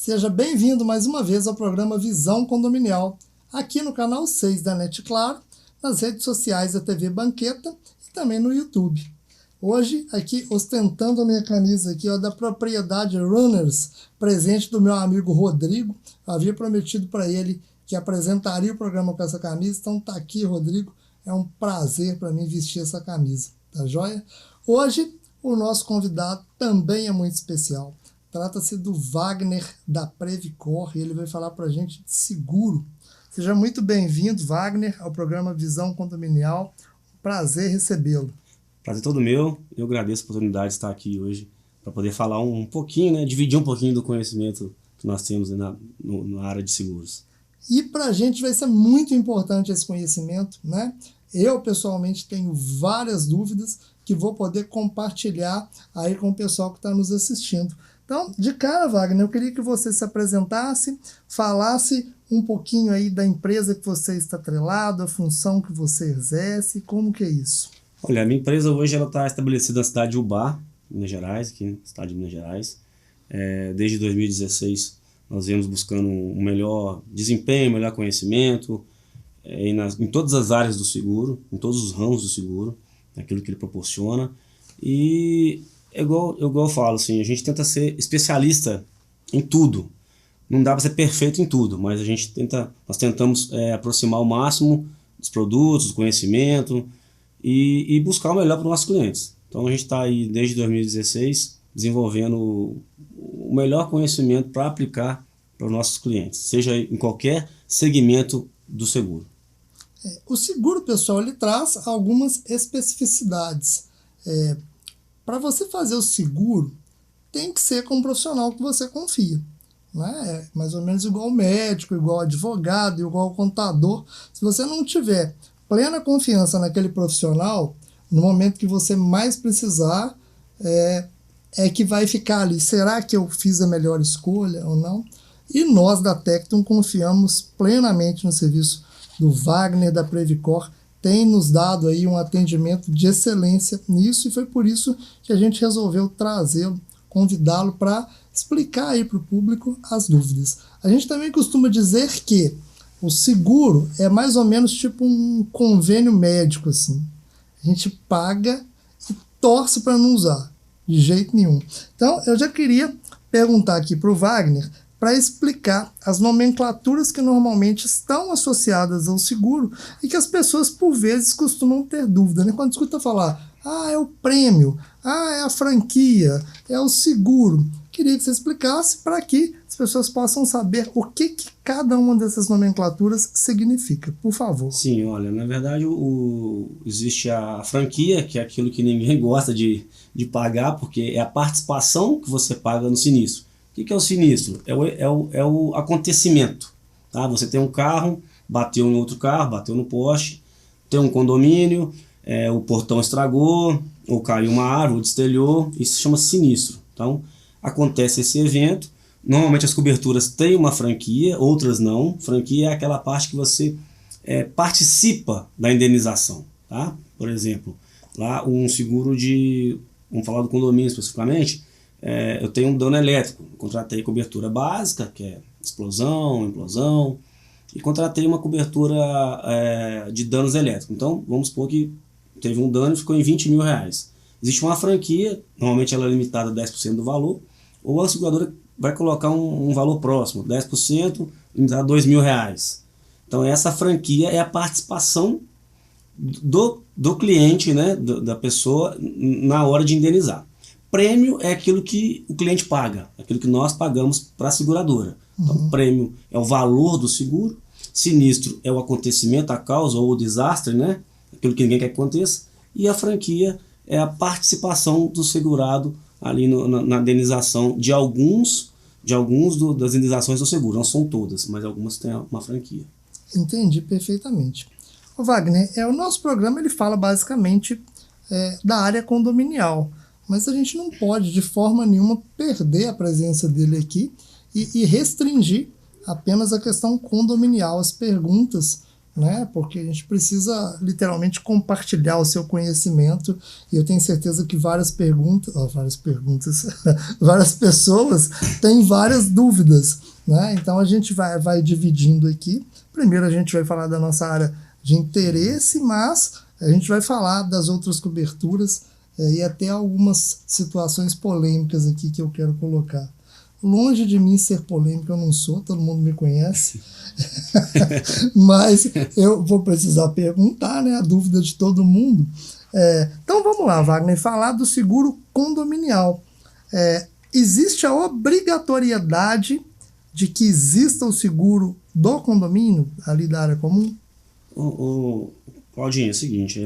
Seja bem-vindo mais uma vez ao programa Visão Condominial, aqui no canal 6 da NET Claro, nas redes sociais da TV Banqueta e também no YouTube. Hoje, aqui ostentando a minha camisa aqui, ó, da propriedade Runners, presente do meu amigo Rodrigo. Eu havia prometido para ele que apresentaria o programa com essa camisa, então tá aqui, Rodrigo. É um prazer para mim vestir essa camisa, tá joia? Hoje, o nosso convidado também é muito especial. Trata-se do Wagner da Previcor e ele vai falar para a gente de seguro. Seja muito bem-vindo, Wagner, ao programa Visão Condominial. Prazer recebê-lo. Prazer todo meu. Eu agradeço a oportunidade de estar aqui hoje para poder falar um pouquinho, né, dividir um pouquinho do conhecimento que nós temos na área de seguros. E para a gente vai ser muito importante esse conhecimento, né? Eu, pessoalmente, tenho várias dúvidas que vou poder compartilhar aí com o pessoal que está nos assistindo. Então, de cara, Wagner, eu queria que você se apresentasse, falasse um pouquinho aí da empresa que você está atrelado, a função que você exerce, como que é isso? Olha, a minha empresa hoje está estabelecida na cidade de Ubá, Minas Gerais, aqui no estado de Minas Gerais. Desde 2016 nós viemos buscando um melhor desempenho, melhor conhecimento em todas as áreas do seguro, em todos os ramos do seguro, naquilo que ele proporciona. E igual eu falo, assim, a gente tenta ser especialista em tudo. Não dá para ser perfeito em tudo, mas nós tentamos aproximar o máximo dos produtos, do conhecimento e buscar o melhor para os nossos clientes. Então a gente está aí desde 2016 desenvolvendo o melhor conhecimento para aplicar para os nossos clientes, seja em qualquer segmento do seguro. O seguro, pessoal, ele traz algumas especificidades. Para você fazer o seguro, tem que ser com um profissional que você confia. Né? Mais ou menos igual médico, igual advogado, igual contador. Se você não tiver plena confiança naquele profissional, no momento que você mais precisar, é que vai ficar ali. Será que eu fiz a melhor escolha ou não? E nós da Tecton confiamos plenamente no serviço do Wagner da Previcor. Tem nos dado aí um atendimento de excelência nisso e foi por isso que a gente resolveu trazê-lo, convidá-lo para explicar aí para o público as dúvidas. A gente também costuma dizer que o seguro é mais ou menos tipo um convênio médico, assim. A gente paga e torce para não usar, de jeito nenhum. Então, eu já queria perguntar aqui para o Wagner para explicar as nomenclaturas que normalmente estão associadas ao seguro e que as pessoas, por vezes, costumam ter dúvida, né? Quando escuta falar, é o prêmio, é a franquia, é o seguro. Queria que você explicasse para que as pessoas possam saber o que cada uma dessas nomenclaturas significa, por favor. Sim, olha, na verdade existe a franquia, que é aquilo que ninguém gosta de pagar, porque é a participação que você paga no sinistro. O que é o sinistro? É o acontecimento. Tá? Você tem um carro, bateu em outro carro, bateu no poste, tem um condomínio, o portão estragou, ou caiu uma árvore, ou destelhou, isso se chama sinistro. Então, acontece esse evento, normalmente as coberturas têm uma franquia, outras não. Franquia é aquela parte que você participa da indenização. Tá? Por exemplo, lá um seguro vamos falar do condomínio especificamente, eu tenho um dano elétrico, contratei cobertura básica, que é explosão, implosão, e contratei uma cobertura de danos elétricos. Então, vamos supor que teve um dano e ficou em R$20 mil. Existe uma franquia, normalmente ela é limitada a 10% do valor, ou a seguradora vai colocar um valor próximo, 10%, limitado a R$2 mil. Então, essa franquia é a participação do cliente, né, da pessoa, na hora de indenizar. Prêmio é aquilo que o cliente paga, aquilo que nós pagamos para a seguradora. Então, prêmio é o valor do seguro, sinistro é o acontecimento, a causa ou o desastre, né? Aquilo que ninguém quer que aconteça, e a franquia é a participação do segurado ali na indenização de alguns das indenizações do seguro. Não são todas, mas algumas têm uma franquia. Entendi perfeitamente. O Wagner, o nosso programa ele fala basicamente da área condominial, mas a gente não pode de forma nenhuma perder a presença dele aqui e restringir apenas a questão condominial. As perguntas né? Porque a gente precisa literalmente compartilhar o seu conhecimento, e eu tenho certeza que várias pessoas têm várias dúvidas, né? Então a gente vai dividindo aqui. Primeiro a gente vai falar da nossa área de interesse, mas a gente vai falar das outras coberturas e até algumas situações polêmicas aqui que eu quero colocar. Longe de mim ser polêmico, eu não sou, todo mundo me conhece. Mas eu vou precisar perguntar, né, a dúvida de todo mundo. Então vamos lá, Wagner, falar do seguro condominial. Existe a obrigatoriedade de que exista o seguro do condomínio, ali da área comum? Claudinho, é o seguinte,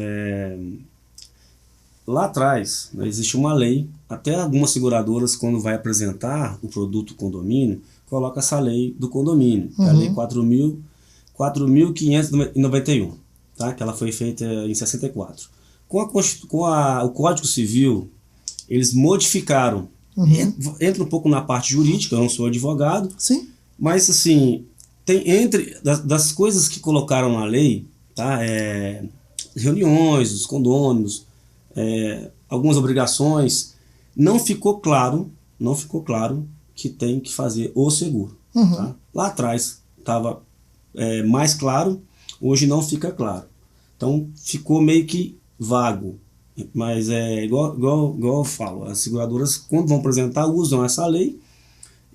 lá atrás, né, existe uma lei, até algumas seguradoras, quando vai apresentar o produto condomínio, coloca essa lei do condomínio, que é a lei 4.591, tá? Que ela foi feita em 64. Com o Código Civil, eles modificaram, entra um pouco na parte jurídica, eu não sou advogado, sim, mas assim, tem das coisas que colocaram na lei, tá? Reuniões, os condôminos, algumas obrigações, não ficou claro que tem que fazer o seguro. Tá? Lá atrás estava mais claro, hoje não fica claro. Então ficou meio que vago. Mas igual eu falo, as seguradoras, quando vão apresentar, usam essa lei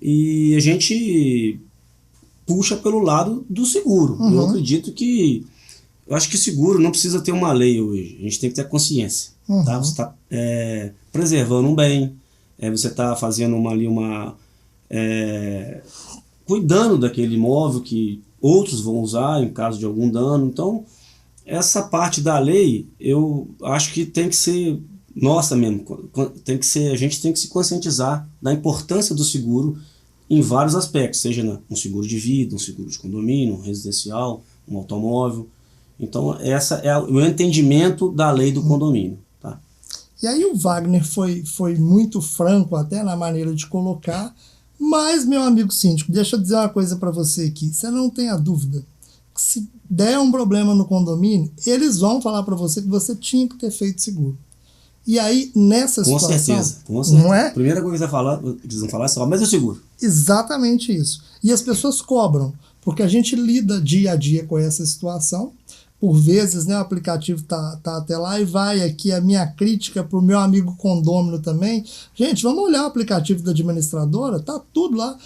e a gente puxa pelo lado do seguro. Eu acredito que eu acho que seguro não precisa ter uma lei hoje, a gente tem que ter consciência. Tá? Você está preservando um bem, você está fazendo cuidando daquele imóvel que outros vão usar em caso de algum dano. Então, essa parte da lei, eu acho que tem que ser nossa mesmo, a gente tem que se conscientizar da importância do seguro em vários aspectos, seja um seguro de vida, um seguro de condomínio, um residencial, um automóvel. Então, essa é o entendimento da lei do condomínio. Tá? E aí o Wagner foi muito franco até na maneira de colocar, mas, meu amigo síndico, deixa eu dizer uma coisa para você aqui. Você não tenha dúvida que se der um problema no condomínio, eles vão falar para você que você tinha que ter feito seguro. E aí, nessa situação... Com certeza. Não é? A primeira coisa que eles vão falar é só, mas eu seguro. Exatamente isso. E as pessoas cobram, porque a gente lida dia a dia com essa situação. Por vezes, né, o aplicativo tá até lá, e vai aqui a minha crítica para o meu amigo condômino também. Gente, vamos olhar o aplicativo da administradora, tá tudo lá.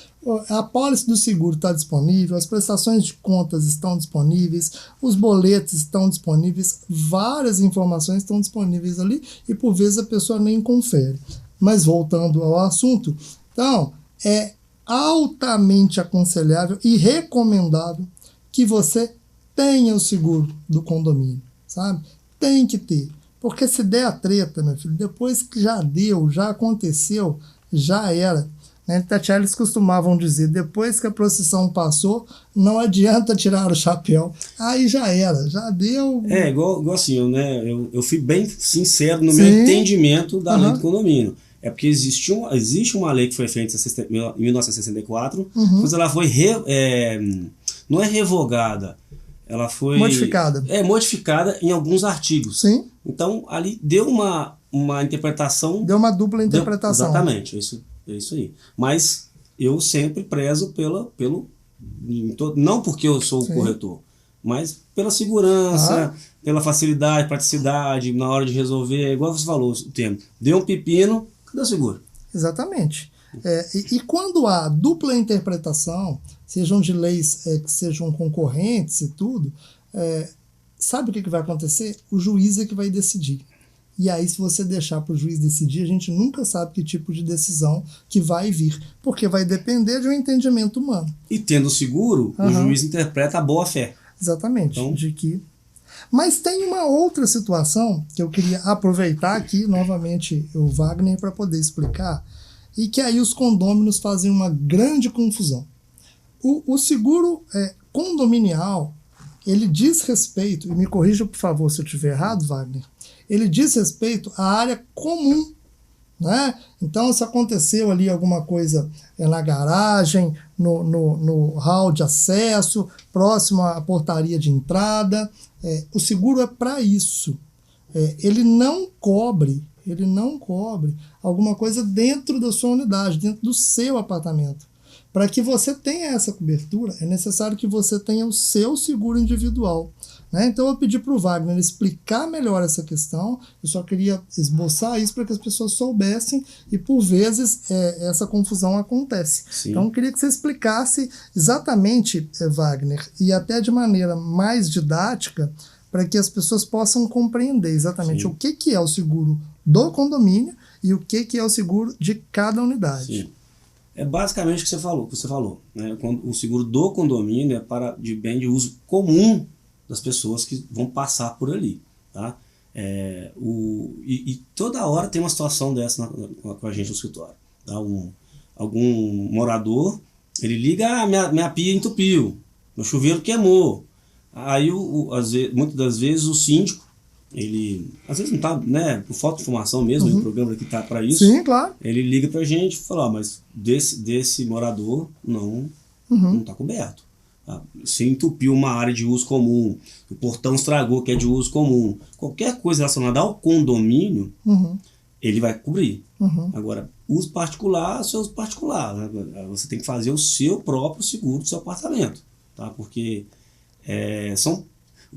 A pólice do seguro está disponível, as prestações de contas estão disponíveis, os boletos estão disponíveis, várias informações estão disponíveis ali, e por vezes a pessoa nem confere. Mas voltando ao assunto, então, é altamente aconselhável e recomendável que você tenha o seguro do condomínio, sabe? Tem que ter. Porque se der a treta, meu filho, depois que já deu, já aconteceu, já era. Né? Tati, eles costumavam dizer, depois que a procissão passou, não adianta tirar o chapéu. Aí já era, já deu. Igual assim, né? Eu fui bem sincero no meu entendimento da lei do condomínio. É porque existe uma lei que foi feita em 1964, mas ela foi não é revogada, ela foi modificada. Modificada em alguns artigos. Sim. Então ali deu uma interpretação. Deu uma dupla interpretação. Exatamente, é isso aí. Mas eu sempre prezo não porque eu sou o corretor, mas pela segurança, pela facilidade, praticidade, na hora de resolver, igual você falou o termo. Deu um pepino, cadê o seguro? Exatamente. E quando há dupla interpretação, sejam de leis que sejam concorrentes e tudo, sabe o que vai acontecer? O juiz é que vai decidir. E aí, se você deixar para o juiz decidir, a gente nunca sabe que tipo de decisão que vai vir, porque vai depender de um entendimento humano. E tendo seguro, o juiz interpreta a boa-fé. Exatamente. Então, mas tem uma outra situação que eu queria aproveitar aqui, novamente, o Wagner, para poder explicar, e que aí os condôminos fazem uma grande confusão. O seguro condominial, ele diz respeito, e me corrija por favor se eu estiver errado, Wagner, ele diz respeito à área comum, né? Então, se aconteceu ali alguma coisa na garagem, no hall de acesso, próximo à portaria de entrada, o seguro é para isso. Ele não cobre alguma coisa dentro da sua unidade, dentro do seu apartamento. Para que você tenha essa cobertura, é necessário que você tenha o seu seguro individual, né? Então eu pedi para o Wagner explicar melhor essa questão, eu só queria esboçar isso para que as pessoas soubessem, e por vezes essa confusão acontece. Sim. Então eu queria que você explicasse exatamente, Wagner, e até de maneira mais didática, para que as pessoas possam compreender exatamente o que é o seguro do condomínio e o que é o seguro de cada unidade. Sim. É basicamente o que você falou, né? O seguro do condomínio é de bem de uso comum das pessoas que vão passar por ali, tá? E toda hora tem uma situação dessa com a gente no escritório, tá? Algum morador, ele liga, minha pia entupiu, meu chuveiro queimou. Aí, muitas das vezes, o síndico, ele, às vezes não está, né, por falta de informação mesmo, o programa aqui está para isso. Sim, claro. Ele liga para a gente e fala, mas desse morador não está coberto. Tá? Se entupiu uma área de uso comum, o portão estragou, que é de uso comum, qualquer coisa relacionada ao condomínio, ele vai cobrir. Agora, uso particular, seu uso particular, né? Você tem que fazer o seu próprio seguro do seu apartamento, tá? Porque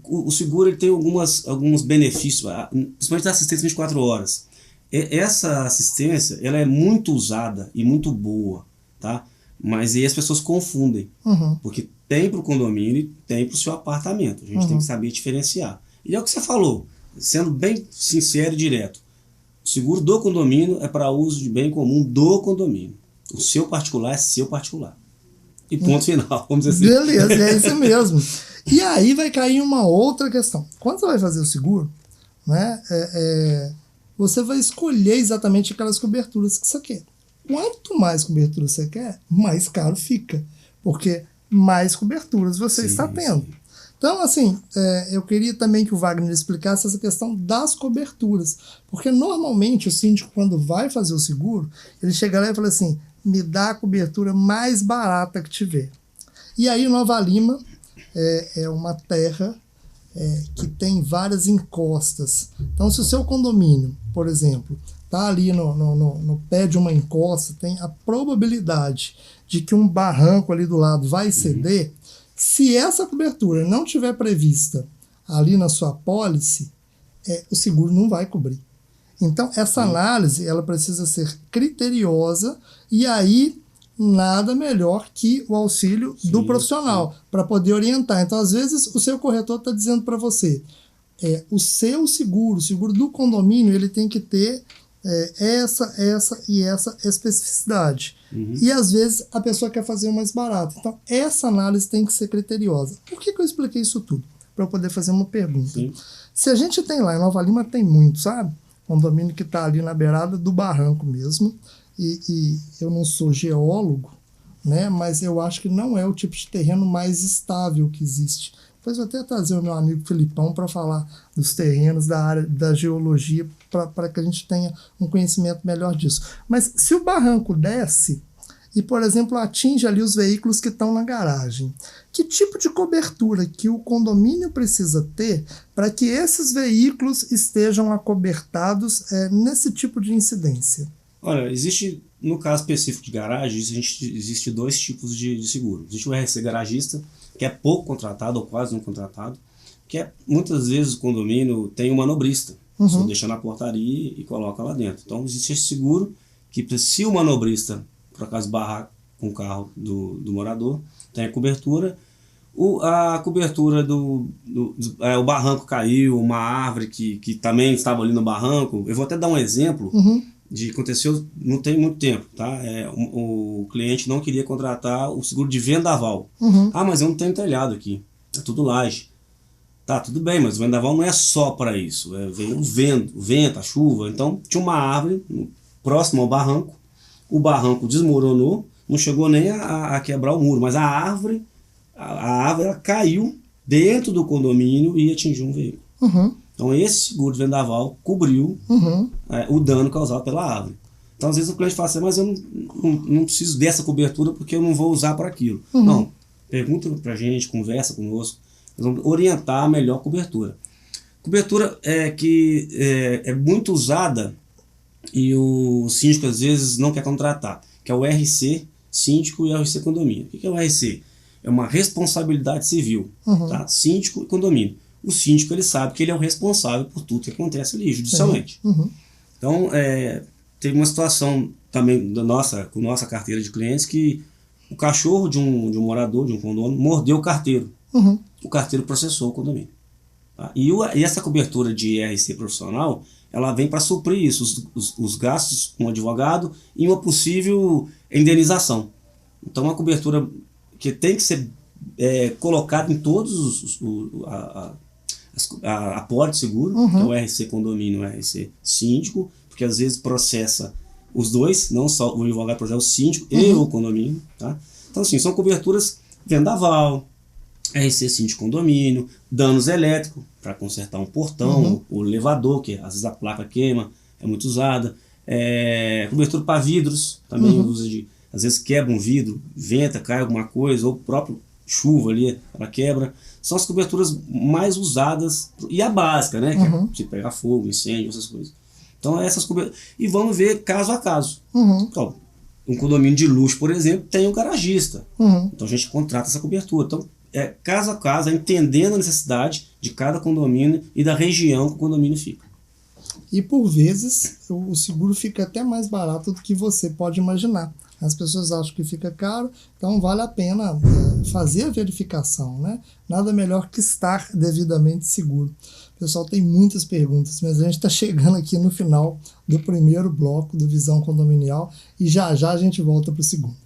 o seguro ele tem alguns benefícios, principalmente da assistência 24 horas. Essa assistência ela é muito usada e muito boa, tá? Mas aí as pessoas confundem, porque tem para o condomínio e tem para o seu apartamento. A gente tem que saber diferenciar. E é o que você falou, sendo bem sincero e direto. O seguro do condomínio é para uso de bem comum do condomínio. O seu particular é seu particular. E ponto final, vamos dizer assim. Beleza, é isso mesmo. E aí vai cair uma outra questão. Quando você vai fazer o seguro, né, você vai escolher exatamente aquelas coberturas que você quer. Quanto mais cobertura você quer, mais caro fica. Porque mais coberturas você está tendo. Então, assim, eu queria também que o Wagner explicasse essa questão das coberturas. Porque normalmente o síndico, quando vai fazer o seguro, ele chega lá e fala assim, me dá a cobertura mais barata que tiver. E aí Nova Lima é uma terra que tem várias encostas. Então, se o seu condomínio, por exemplo, está ali no pé de uma encosta, tem a probabilidade de que um barranco ali do lado vai ceder. Se essa cobertura não tiver prevista ali na sua apólice, o seguro não vai cobrir. Então, essa análise ela precisa ser criteriosa e aí nada melhor que o auxílio do profissional para poder orientar. Então, às vezes, o seu corretor está dizendo para você o seu seguro, o seguro do condomínio, ele tem que ter essa e essa especificidade. E, às vezes, a pessoa quer fazer o mais barato. Então, essa análise tem que ser criteriosa. Por que eu expliquei isso tudo? Para eu poder fazer uma pergunta. Sim. Se a gente tem lá em Nova Lima, tem muito, sabe? Condomínio que está ali na beirada do barranco mesmo. E eu não sou geólogo, né? Mas eu acho que não é o tipo de terreno mais estável que existe. Depois vou até trazer o meu amigo Filipão para falar dos terrenos da área da geologia, para que a gente tenha um conhecimento melhor disso. Mas se o barranco desce e, por exemplo, atinge ali os veículos que estão na garagem, que tipo de cobertura que o condomínio precisa ter para que esses veículos estejam acobertados nesse tipo de incidência? Olha, no caso específico de garagem, existe dois tipos de seguro. Existe o RC garagista, que é pouco contratado ou quase não contratado, que muitas vezes o condomínio tem um manobrista. Você deixa na portaria e coloca lá dentro. Então existe esse seguro que, se o manobrista, por acaso, barrar com o carro do morador, tem a cobertura. A cobertura o barranco caiu, uma árvore que também estava ali no barranco. Eu vou até dar um exemplo aconteceu não tem muito tempo, tá? O cliente não queria contratar o seguro de vendaval. Mas eu não tenho telhado aqui, é tudo laje. Tá, tudo bem, mas o vendaval não é só para isso. Veio o vento, a chuva. Então tinha uma árvore próximo ao barranco. O barranco desmoronou, não chegou nem a quebrar o muro, mas a árvore ela caiu dentro do condomínio e atingiu um veículo. Então esse seguro de vendaval cobriu o dano causado pela árvore. Então, às vezes o cliente fala assim, mas eu não preciso dessa cobertura porque eu não vou usar para aquilo. Não, pergunta para a gente, conversa conosco, nós vamos orientar a melhor cobertura. Cobertura que é muito usada e o síndico às vezes não quer contratar, que é o RC síndico e o RC condomínio. O que é o RC? É uma responsabilidade civil, tá? Síndico e condomínio. O síndico, ele sabe que ele é o responsável por tudo que acontece ali, judicialmente. Então, teve uma situação também com nossa carteira de clientes que o cachorro de um morador, de um condomínio, mordeu o carteiro. O carteiro processou o condomínio. Tá? E essa cobertura de RC profissional, ela vem para suprir isso, os gastos com o advogado e uma possível indenização. Então, uma cobertura que tem que ser colocada em todos a apólice seguro, que é o RC condomínio, o RC síndico, porque às vezes processa os dois, não só o advogado processa o síndico e o condomínio. Tá? Então, assim, são coberturas vendaval, RC síndico condomínio, danos elétricos, para consertar um portão, o elevador, que às vezes a placa queima, é muito usada. Cobertura para vidros, também usa às vezes quebra um vidro, venta, cai alguma coisa, ou próprio chuva ali, ela quebra. São as coberturas mais usadas, e a básica, né? Que é se pegar fogo, incêndio, essas coisas. Então, essas coberturas. E vamos ver caso a caso. Então, um condomínio de luxo, por exemplo, tem um garagista. Então, a gente contrata essa cobertura. Então, caso a caso, entendendo a necessidade de cada condomínio e da região que o condomínio fica. E, por vezes, o seguro fica até mais barato do que você pode imaginar. As pessoas acham que fica caro, então vale a pena fazer a verificação, né? Nada melhor que estar devidamente seguro. O pessoal tem muitas perguntas, mas a gente está chegando aqui no final do primeiro bloco do Visão Condominial e já a gente volta para o segundo.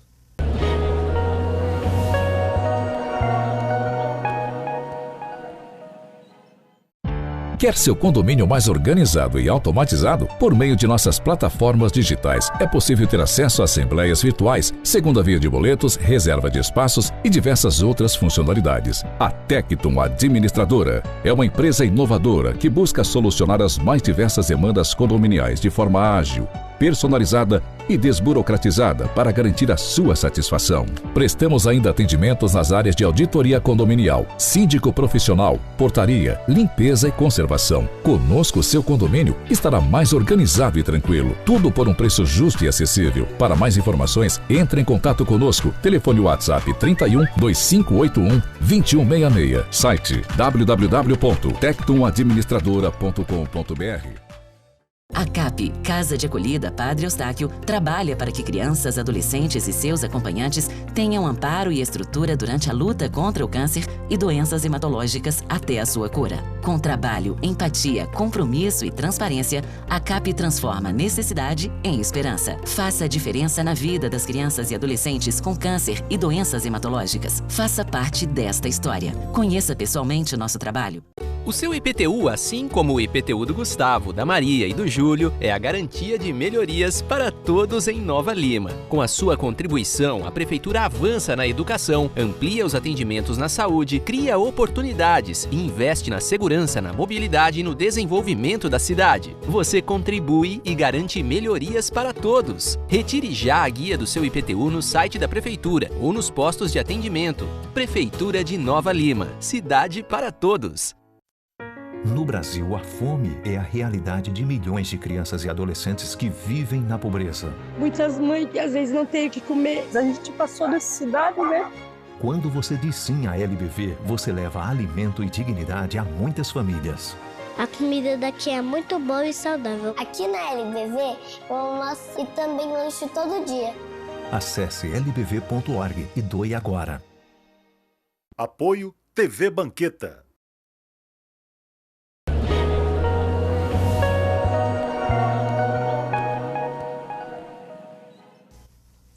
Quer seu condomínio mais organizado e automatizado? Por meio de nossas plataformas digitais, é possível ter acesso a assembleias virtuais, segunda via de boletos, reserva de espaços e diversas outras funcionalidades. A Tectum Administradora é uma empresa inovadora que busca solucionar as mais diversas demandas condominiais de forma ágil, personalizada e desburocratizada para garantir a sua satisfação. Prestamos ainda atendimentos nas áreas de auditoria condominial, síndico profissional, portaria, limpeza e conservação. Conosco, seu condomínio estará mais organizado e tranquilo. Tudo por um preço justo e acessível. Para mais informações, entre em contato conosco. Telefone WhatsApp 31 2581 2166. Site www.tectumadministradora.com.br. A CAP, Casa de Acolhida Padre Eustáquio, trabalha para que crianças, adolescentes e seus acompanhantes tenham amparo e estrutura durante a luta contra o câncer e doenças hematológicas até a sua cura. Com trabalho, empatia, compromisso e transparência, a CAP transforma necessidade em esperança. Faça a diferença na vida das crianças e adolescentes com câncer e doenças hematológicas. Faça parte desta história. Conheça pessoalmente o nosso trabalho. O seu IPTU, assim como o IPTU do Gustavo, da Maria e do Júlio, é a garantia de melhorias para todos em Nova Lima. Com a sua contribuição, a Prefeitura avança na educação, amplia os atendimentos na saúde, cria oportunidades e investe na segurança, na mobilidade e no desenvolvimento da cidade. Você contribui e garante melhorias para todos. Retire já a guia do seu IPTU no site da Prefeitura ou nos postos de atendimento. Prefeitura de Nova Lima. Cidade para todos. No Brasil, a fome é a realidade de milhões de crianças e adolescentes que vivem na pobreza. Muitas mães que às vezes não têm o que comer. A gente passou necessidade, né? Quando você diz sim à LBV, você leva alimento e dignidade a muitas famílias. A comida daqui é muito boa e saudável. Aqui na LBV, eu almoço e também lancho todo dia. Acesse lbv.org e doe agora. Apoio TV Banqueta.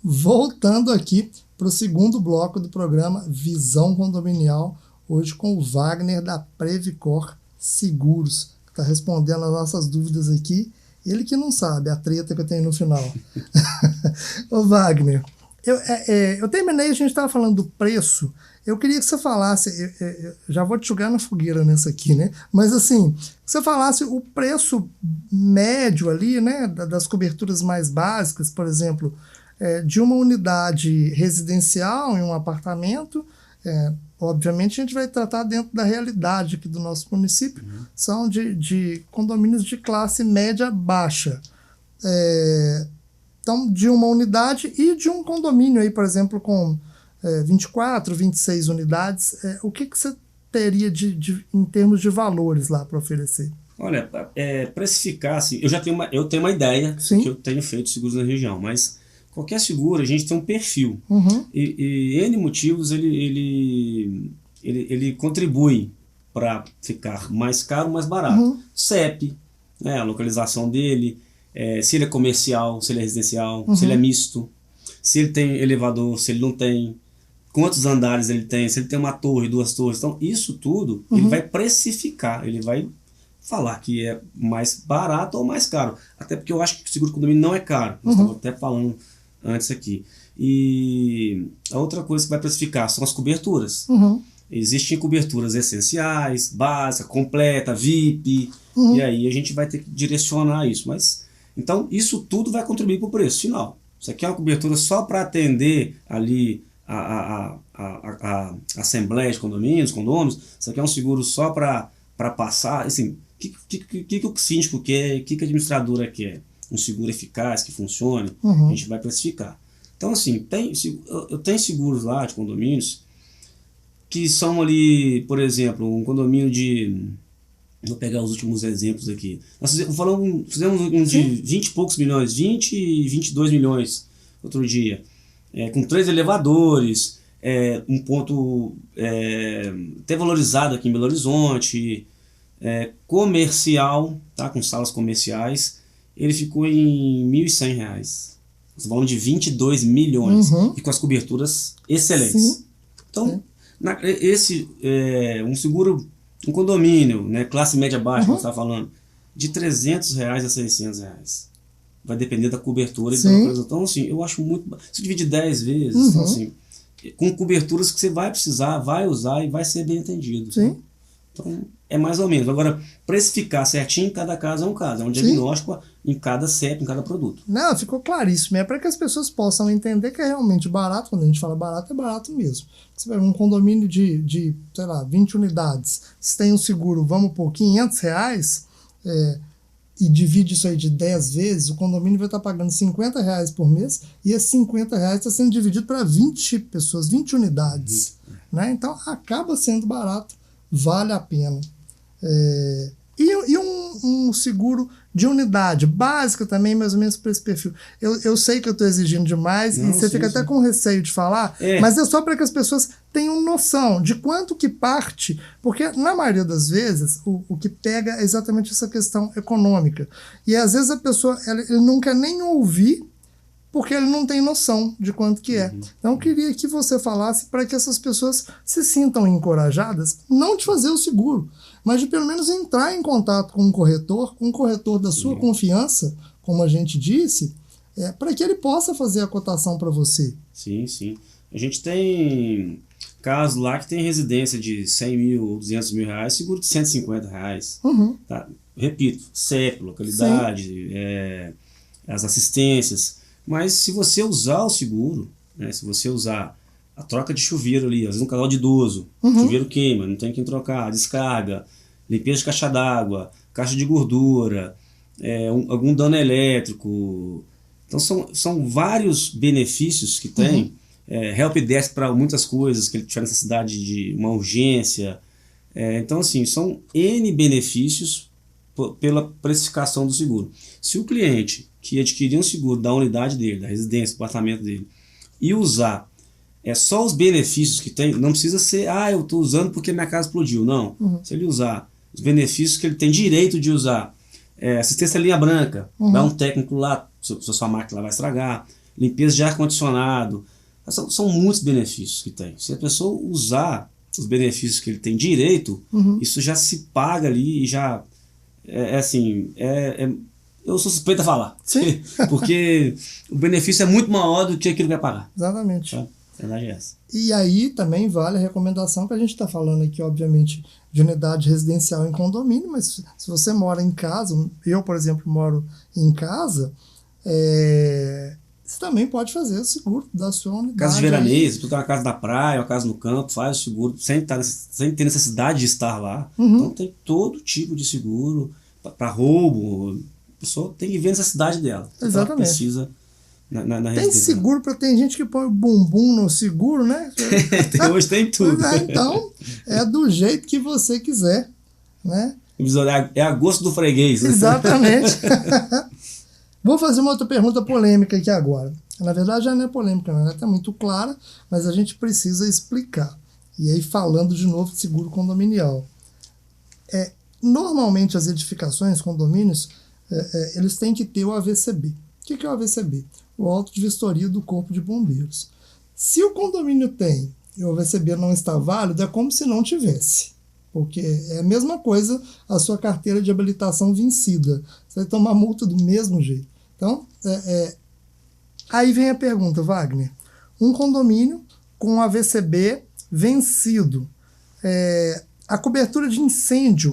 Voltando aqui para o segundo bloco do programa Visão Condominial, hoje com o Wagner da Previcor Seguros, que está respondendo as nossas dúvidas aqui. Ele que não sabe a treta que eu tenho no final. Ô Wagner, eu terminei, a gente estava falando do preço, Eu queria que você falasse, eu já vou te jogar na fogueira nessa aqui, né? Mas assim, que você falasse o preço médio ali, né? Das coberturas mais básicas, por exemplo, de uma unidade residencial em um apartamento. Obviamente a gente vai tratar dentro da realidade aqui do nosso município, são de condomínios de classe média baixa. Então, de uma unidade e de um condomínio aí, por exemplo, com 24, 26 unidades, o que você teria em termos de valores lá para oferecer? Olha, precificar, assim, eu tenho uma ideia, que eu tenho feito seguros na região, mas qualquer seguro a gente tem um perfil. E N motivos ele contribui para ficar mais caro ou mais barato. CEP, né, a localização dele, se ele é comercial, se ele é residencial, se ele é misto, se ele tem elevador, se ele não tem, quantos andares ele tem, se ele tem uma torre, 2 torres. Então, isso tudo ele vai precificar, ele vai falar que é mais barato ou mais caro. Até porque eu acho que o seguro de condomínio não é caro. Nós estamos até falando antes aqui. E a outra coisa que vai precificar são as coberturas. Existem coberturas essenciais, básica, completa, VIP, e aí a gente vai ter que direcionar isso. Mas, então, isso tudo vai contribuir para o preço final. Isso aqui é uma cobertura só para atender ali a assembleia de condomínios, condôminos. Isso aqui é um seguro só para passar, assim, o que o síndico quer, o que a administradora quer. Um seguro eficaz, que funcione, a gente vai precificar. Então, assim, eu tenho seguros lá de condomínios que são ali, por exemplo, um condomínio de... Vou pegar os últimos exemplos aqui. Nós fizemos um de 20 e poucos milhões, 20 e 22 milhões outro dia, com 3 elevadores, um ponto até valorizado aqui em Belo Horizonte, comercial, tá, com salas comerciais, ele ficou em R$ 1.100. Nós falamos de 22 milhões e com as coberturas excelentes. Então, um seguro, um condomínio, né, classe média baixa, como você está falando, de R$ 300 a R$ 600. Vai depender da cobertura. Então, assim, eu acho muito... Se divide 10 vezes, então, assim, com coberturas que você vai precisar, vai usar e vai ser bem atendido. Então, é mais ou menos. Agora, precificar certinho, cada caso é um caso. É um diagnóstico em cada CEP, em cada produto. Não, ficou claríssimo. É para que as pessoas possam entender que é realmente barato. Quando a gente fala barato, é barato mesmo. Você pega um condomínio de sei lá, 20 unidades. Se tem um seguro, vamos por R$500, e divide isso aí de 10 vezes, o condomínio vai estar pagando R$50 por mês, e esses R$50 está sendo dividido para 20 pessoas, 20 unidades. Né? Então, acaba sendo barato. Vale a pena. E um seguro de unidade básica também, mais ou menos para esse perfil. Eu sei que eu estou exigindo demais, e você fica até com receio de falar, mas é só para que as pessoas tenham noção de quanto que parte, porque na maioria das vezes o que pega é exatamente essa questão econômica. E às vezes a pessoa ele não quer nem ouvir, porque ele não tem noção de quanto que é. Então eu queria que você falasse para que essas pessoas se sintam encorajadas, não de fazer o seguro, mas de pelo menos entrar em contato com um corretor da sua confiança, como a gente disse, para que ele possa fazer a cotação para você. Sim. A gente tem casos lá que tem residência de 100 mil, 200 mil reais, seguro de 150 reais. Tá? Repito, CEP, localidade, as assistências. Mas se você usar o seguro, né, se você usar a troca de chuveiro ali, às vezes um casal de idoso, chuveiro queima, não tem quem trocar, descarga, limpeza de caixa d'água, caixa de gordura, algum dano elétrico. Então são vários benefícios que tem. Helpdesk para muitas coisas, que ele tiver necessidade de uma urgência. Então, assim, são N benefícios pela precificação do seguro. Se o cliente que adquirir um seguro da unidade dele, da residência, do apartamento dele, e usar só os benefícios que tem, não precisa ser, eu estou usando porque minha casa explodiu. Não. Se ele usar os benefícios que ele tem direito de usar, assistência linha branca, vai um técnico lá, se a sua máquina vai estragar, limpeza de ar-condicionado, são muitos benefícios que tem. Se a pessoa usar os benefícios que ele tem direito, isso já se paga ali e já eu sou suspeito a falar. Porque o benefício é muito maior do que aquilo que vai pagar. Exatamente. Verdade é essa. E aí também vale a recomendação que a gente está falando aqui, obviamente, de unidade residencial em condomínio, mas se você mora em casa, eu, por exemplo, moro em casa, você também pode fazer o seguro da sua unidade. Casa de veraneio, tu tem uma casa na praia, uma casa no campo, faz o seguro sem ter necessidade de estar lá. Então tem todo tipo de seguro para roubo. A pessoa tem que ver a necessidade dela. Exatamente. Ela precisa na tem residência. seguro para tem gente que põe o bumbum no seguro, né? Hoje tem tudo. Então, é do jeito que você quiser, né? É a gosto do freguês. Exatamente. Vou fazer uma outra pergunta polêmica aqui agora. Na verdade, já não é polêmica, não, ela está muito clara, mas a gente precisa explicar. E aí, falando de novo de seguro condominial. Normalmente, as edificações, condomínios, eles têm que ter o AVCB. O que é o AVCB? O auto de vistoria do Corpo de Bombeiros. Se o condomínio tem e o AVCB não está válido, é como se não tivesse. Porque é a mesma coisa a sua carteira de habilitação vencida. Você vai tomar multa do mesmo jeito. Então, aí vem a pergunta, Wagner. Um condomínio com AVCB vencido, a cobertura de incêndio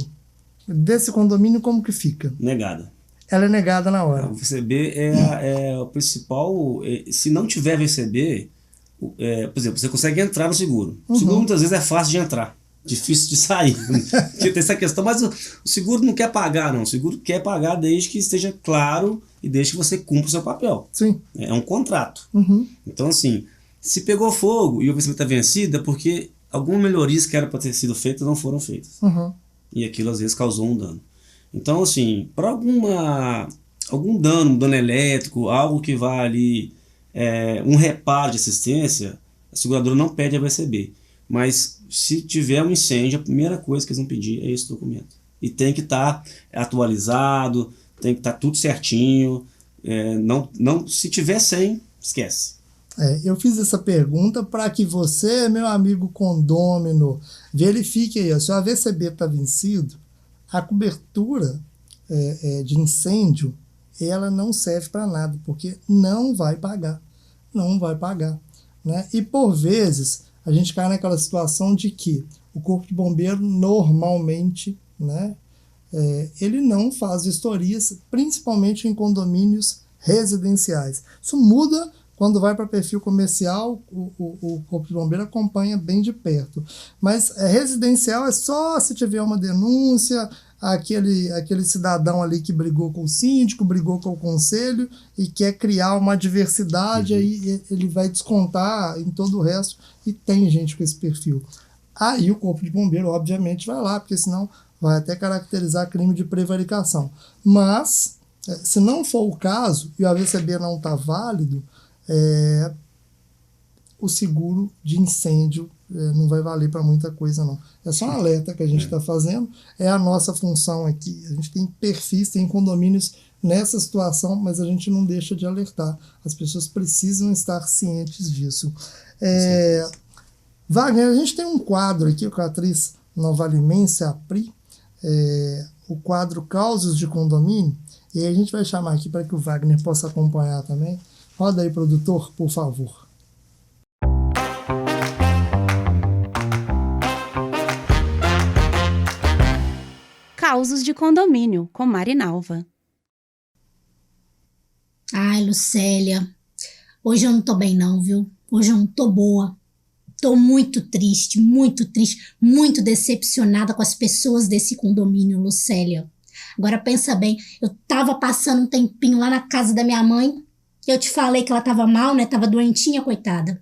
desse condomínio como que fica? Negada. Ela é negada na hora. O VCB é o principal. Se não tiver VCB, por exemplo, você consegue entrar no seguro. O seguro muitas vezes é fácil de entrar, difícil de sair. Porque tem essa questão, mas o seguro não quer pagar, não. O seguro quer pagar desde que esteja claro e desde que você cumpra o seu papel. Sim. É um contrato. Então, assim, se pegou fogo e o VCB está vencido, é porque algumas melhorias que eram para ter sido feitas não foram feitas. E aquilo às vezes causou um dano. Então, assim, para algum dano, um dano elétrico, algo que vá ali, um reparo de assistência, a seguradora não pede a VCB. Mas se tiver um incêndio, a primeira coisa que eles vão pedir é esse documento. E tem que estar atualizado, tem que estar tudo certinho. Se tiver sem, esquece. Eu fiz essa pergunta para que você, meu amigo condômino, verifique aí, se o AVCB está vencido, a cobertura de incêndio, ela não serve para nada, porque não vai pagar. Não vai pagar. Né? E por vezes, a gente cai naquela situação de que o Corpo de Bombeiro normalmente, né, ele não faz vistorias, principalmente em condomínios residenciais. Isso muda quando vai para perfil comercial, o Corpo de Bombeiro acompanha bem de perto. Mas residencial é só se tiver uma denúncia, aquele cidadão ali que brigou com o síndico, brigou com o conselho e quer criar uma adversidade, aí ele vai descontar em todo o resto, e tem gente com esse perfil. Aí o Corpo de Bombeiro, obviamente, vai lá, porque senão vai até caracterizar crime de prevaricação. Mas, se não for o caso, e o AVCB não está válido, o seguro de incêndio não vai valer para muita coisa, não. É só um alerta que a gente está fazendo, é a nossa função aqui. A gente tem perfis, tem condomínios nessa situação, mas a gente não deixa de alertar. As pessoas precisam estar cientes disso. Wagner, a gente tem um quadro aqui com a atriz novalimense, a Pri, o quadro Causos de Condomínio, e aí a gente vai chamar aqui para que o Wagner possa acompanhar também. Roda aí, produtor, por favor. Causos de Condomínio, com Marinalva. Ai, Lucélia, hoje eu não tô bem não, viu? Hoje eu não tô boa. Tô muito triste, muito decepcionada com as pessoas desse condomínio, Lucélia. Agora pensa bem, eu tava passando um tempinho lá na casa da minha mãe, eu te falei que ela tava mal, né? Tava doentinha, coitada.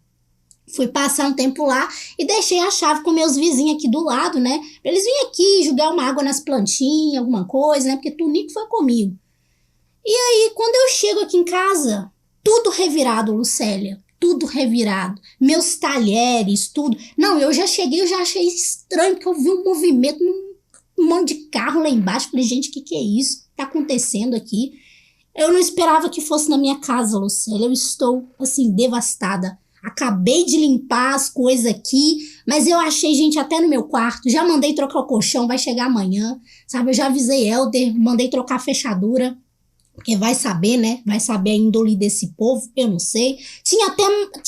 Fui passar um tempo lá e deixei a chave com meus vizinhos aqui do lado, né? Pra eles virem aqui jogar uma água nas plantinhas, alguma coisa, né? Porque Tunico foi comigo. E aí, quando eu chego aqui em casa, tudo revirado, Lucélia. Tudo revirado. Meus talheres, tudo. Não, eu já cheguei, eu já achei estranho, porque eu vi um movimento, um monte de carro lá embaixo. Falei, gente, o que é isso? Tá acontecendo aqui? Eu não esperava que fosse na minha casa, Lucélia. Eu estou, assim, devastada. Acabei de limpar as coisas aqui, mas eu achei gente até no meu quarto. Já mandei trocar o colchão, vai chegar amanhã, sabe? Eu já avisei Helder, mandei trocar a fechadura. Porque vai saber, né? Vai saber a índole desse povo, eu não sei. Tinha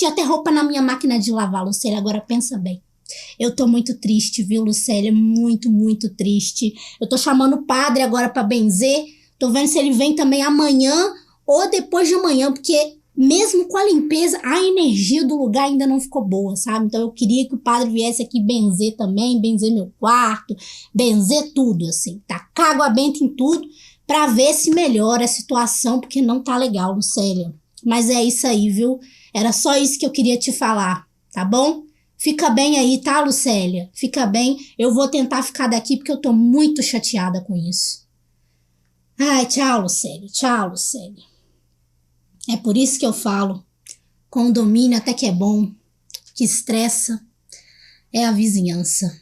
até roupa na minha máquina de lavar, Lucélia, agora pensa bem. Eu tô muito triste, viu, Lucélia? Muito, muito triste. Eu tô chamando o padre agora pra benzer. Tô vendo se ele vem também amanhã ou depois de amanhã, porque mesmo com a limpeza, a energia do lugar ainda não ficou boa, sabe? Então eu queria que o padre viesse aqui benzer também, benzer meu quarto, benzer tudo, assim. Tacar água benta em tudo pra ver se melhora a situação, porque não tá legal, Lucélia. Mas é isso aí, viu? Era só isso que eu queria te falar, tá bom? Fica bem aí, tá, Lucélia? Fica bem. Eu vou tentar ficar daqui porque eu tô muito chateada com isso. Ai, tchau, Lucélia. Tchau, Lucélia. É por isso que eu falo, condomínio até que é bom, que estressa é a vizinhança.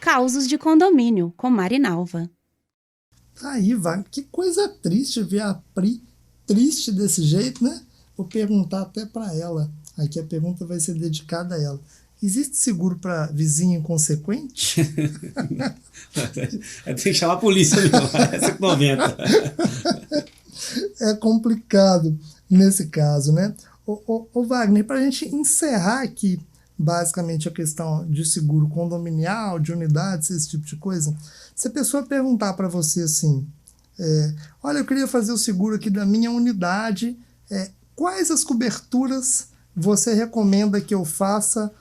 Causos de condomínio, com Marinalva. Aí, vai. Que coisa triste ver a Pri triste desse jeito, né? Vou perguntar até para ela. Aqui a pergunta vai ser dedicada a ela. Existe seguro para vizinho inconsequente? Tem que chamar a polícia mesmo. Essa é 90. É complicado nesse caso, né? Ô Wagner, para a gente encerrar aqui, basicamente, a questão de seguro condominial, de unidades, esse tipo de coisa, se a pessoa perguntar para você assim, olha, eu queria fazer o seguro aqui da minha unidade, quais as coberturas você recomenda que eu faça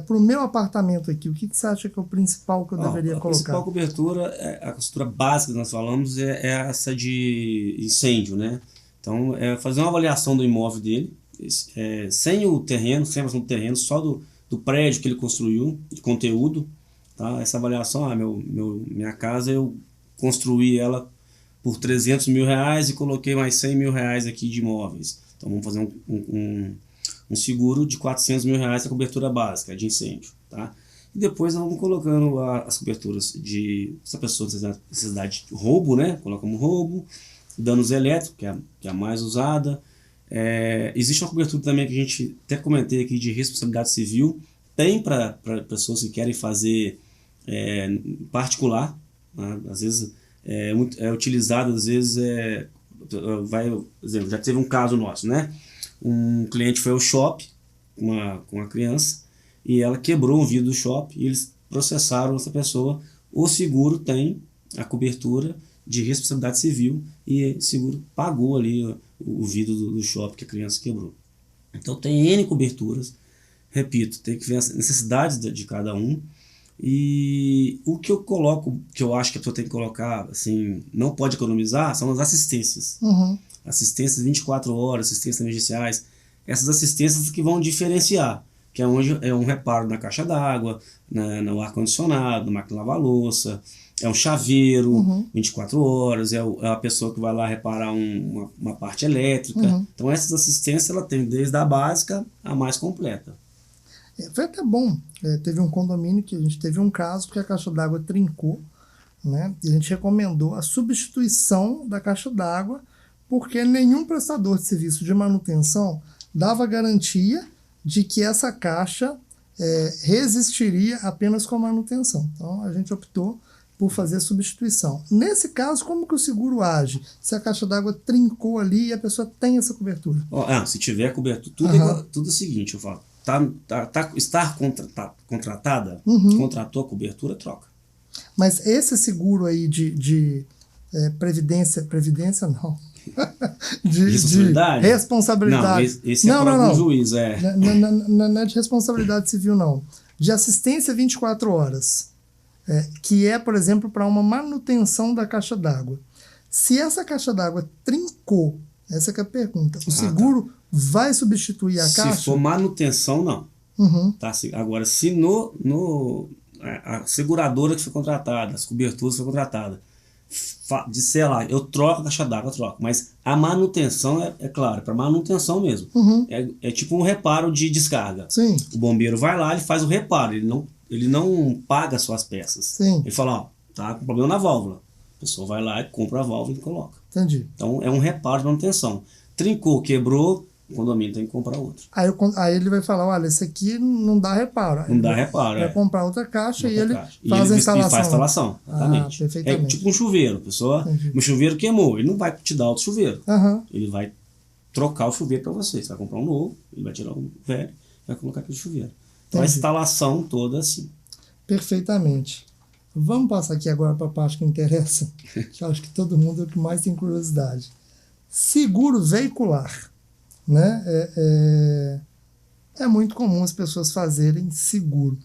para o meu apartamento aqui? O que você acha que é o principal que eu deveria colocar? A principal cobertura, a cobertura básica que nós falamos é essa de incêndio, né? Então, fazer uma avaliação do imóvel dele, sem o terreno, sem a avaliação do terreno, só do prédio que ele construiu, de conteúdo, tá? Essa avaliação, minha casa eu construí ela por R$300 mil e coloquei mais R$100 mil aqui de imóveis. Então, vamos fazer um seguro de R$400 mil a cobertura básica de incêndio, tá? E depois nós vamos colocando as coberturas se a pessoa tem necessidade de roubo, né? Colocamos roubo, danos elétricos, que é a mais usada. Existe uma cobertura também que a gente até comentei aqui de responsabilidade civil, tem para pessoas que querem fazer particular, né? Às vezes é utilizado, às vezes por exemplo, já teve um caso nosso, né? Um cliente foi ao shopping com uma criança e ela quebrou o vidro do shopping e eles processaram essa pessoa. O seguro tem a cobertura de responsabilidade civil e o seguro pagou ali o vidro do shopping que a criança quebrou. Então tem N coberturas, repito, tem que ver as necessidades de cada um. E o que eu coloco, que eu acho que a pessoa tem que colocar, assim, não pode economizar, são as assistências. Uhum. Assistências 24 horas, assistências emergenciais, essas assistências que vão diferenciar, que é onde é um reparo na caixa d'água, no ar-condicionado, na máquina de lavar louça, é um chaveiro 24 horas, é a pessoa que vai lá reparar uma parte elétrica. Então essas assistências ela tem desde a básica a mais completa. Foi até bom, teve um condomínio que a gente teve um caso que a caixa d'água trincou, né? E a gente recomendou a substituição da caixa d'água porque nenhum prestador de serviço de manutenção dava garantia de que essa caixa resistiria apenas com a manutenção. Então a gente optou por fazer a substituição. Nesse caso, como que o seguro age? Se a caixa d'água trincou ali e a pessoa tem essa cobertura? Se tiver cobertura, tudo é o seguinte, eu falo, está contratada, contratou a cobertura, troca. Mas esse seguro aí de previdência não, responsabilidade? De responsabilidade. Não, esse é para o juiz. Não é de responsabilidade civil, não. De assistência 24 horas. Que é, por exemplo, para uma manutenção da caixa d'água. Se essa caixa d'água trincou, essa que é a pergunta, o seguro vai substituir a caixa? Se for manutenção, não. Tá? Agora, se a seguradora que foi contratada, as coberturas que foi contratada, disser lá, eu troco a caixa d'água, mas a manutenção claro, para manutenção mesmo. É tipo um reparo de descarga. Sim. O bombeiro vai lá, ele faz o reparo, ele não paga suas peças. Sim. Ele fala, tá com problema na válvula. A pessoa vai lá e compra a válvula e coloca. Entendi. Então é um reparo de manutenção. Trincou, quebrou, o condomínio tem que comprar outro. Aí ele vai falar, olha, esse aqui não dá reparo. Não dá reparo, vai comprar outra caixa e ele caixa. faz a instalação. E faz a instalação, exatamente. Perfeitamente. É tipo um chuveiro, pessoal. O chuveiro queimou, ele não vai te dar outro chuveiro. Ele vai trocar o chuveiro para você. Você vai comprar um novo, ele vai tirar o velho e vai colocar aquele chuveiro. Então a instalação toda assim. Perfeitamente. Vamos passar aqui agora para a parte que interessa, que eu acho que todo mundo é o que mais tem curiosidade. Seguro veicular. Né? É muito comum as pessoas fazerem seguro.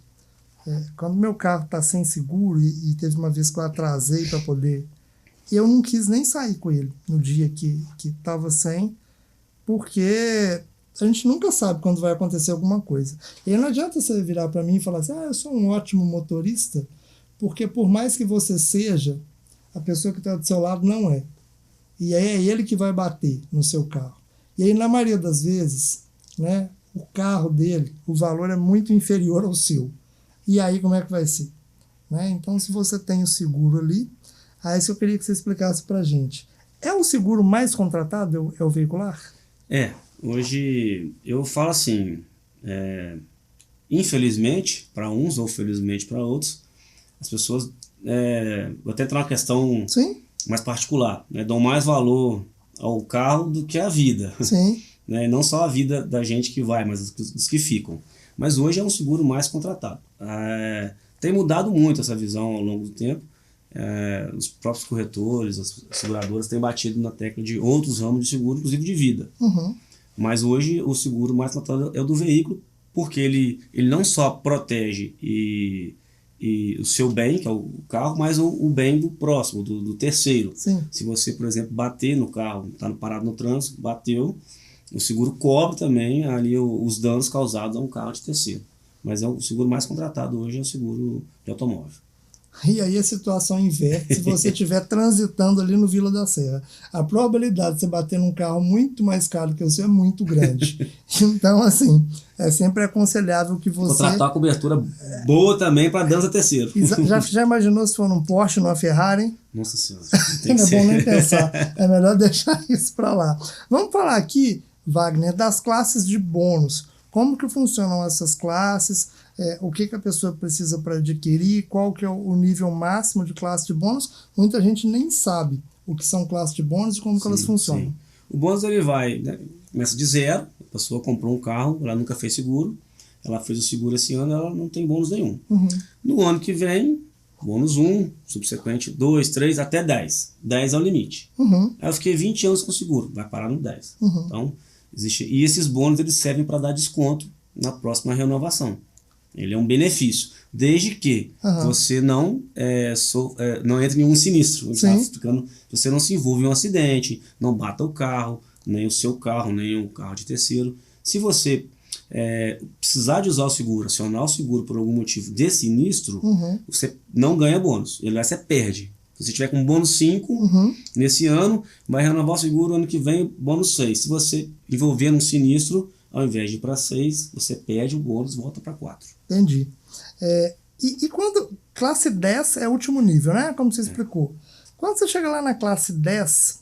Quando meu carro está sem seguro, e teve uma vez que eu atrasei para poder... Eu não quis nem sair com ele no dia que estava sem, porque a gente nunca sabe quando vai acontecer alguma coisa. E aí não adianta você virar para mim e falar assim, eu sou um ótimo motorista, porque por mais que você seja, a pessoa que está do seu lado não é. E aí é ele que vai bater no seu carro. E aí, na maioria das vezes, né, o carro dele, o valor é muito inferior ao seu. E aí, como é que vai ser? Né? Então, se você tem o seguro ali, aí isso eu queria que você explicasse pra gente. É o seguro mais contratado, é o veicular? Hoje eu falo assim, infelizmente para uns ou felizmente para outros, as pessoas, vou até entrar numa questão mais particular, né, dão mais valor ao carro do que à vida. Sim. Né? Não só a vida da gente que vai, mas dos que ficam. Mas hoje é um seguro mais contratado. Tem mudado muito essa visão ao longo do tempo. Os próprios corretores, as seguradoras têm batido na tecla de outros ramos de seguro, inclusive de vida. Mas hoje o seguro mais contratado é o do veículo, porque ele não só protege e o seu bem, que é o carro, mas o bem do próximo, do terceiro. Sim. Se você, por exemplo, bater no carro, está parado no trânsito, bateu, o seguro cobre também ali os danos causados a um carro de terceiro. Mas o seguro mais contratado hoje é o seguro de automóvel. E aí a situação inverte se você estiver transitando ali no Vila da Serra. A probabilidade de você bater num carro muito mais caro que o seu é muito grande. Então, assim, é sempre aconselhável que você... Contratar uma cobertura boa também para danos a terceiro. Já imaginou se for num Porsche, numa Ferrari? Nossa Senhora. Não é bom nem pensar. É melhor deixar isso para lá. Vamos falar aqui, Wagner, das classes de bônus. Como que funcionam essas classes? O que a pessoa precisa para adquirir? Qual que é o nível máximo de classe de bônus? Muita gente nem sabe o que são classes de bônus e como que elas funcionam. Sim. O bônus ele vai, né, começa de zero. A pessoa comprou um carro, ela nunca fez seguro. Ela fez o seguro esse ano, ela não tem bônus nenhum. No ano que vem, bônus 1, subsequente 2, 3, até 10. 10 é o limite. Aí eu fiquei 20 anos com seguro, vai parar no 10. Então, e esses bônus eles servem para dar desconto na próxima renovação. Ele é um benefício, desde que você não entre em nenhum sinistro. Você não se envolva em um acidente, não bata o carro, nem o seu carro, nem o carro de terceiro. Se você precisar de usar o seguro, acionar o seguro por algum motivo de sinistro, você não ganha bônus, você perde. Se você tiver com bônus 5 nesse ano, vai renovar o seguro ano que vem, bônus 6. Se você envolver num sinistro, ao invés de ir para 6, você perde o bônus e volta para 4. Entendi. E quando... Classe 10 é o último nível, né? Como você explicou. Quando você chega lá na classe 10,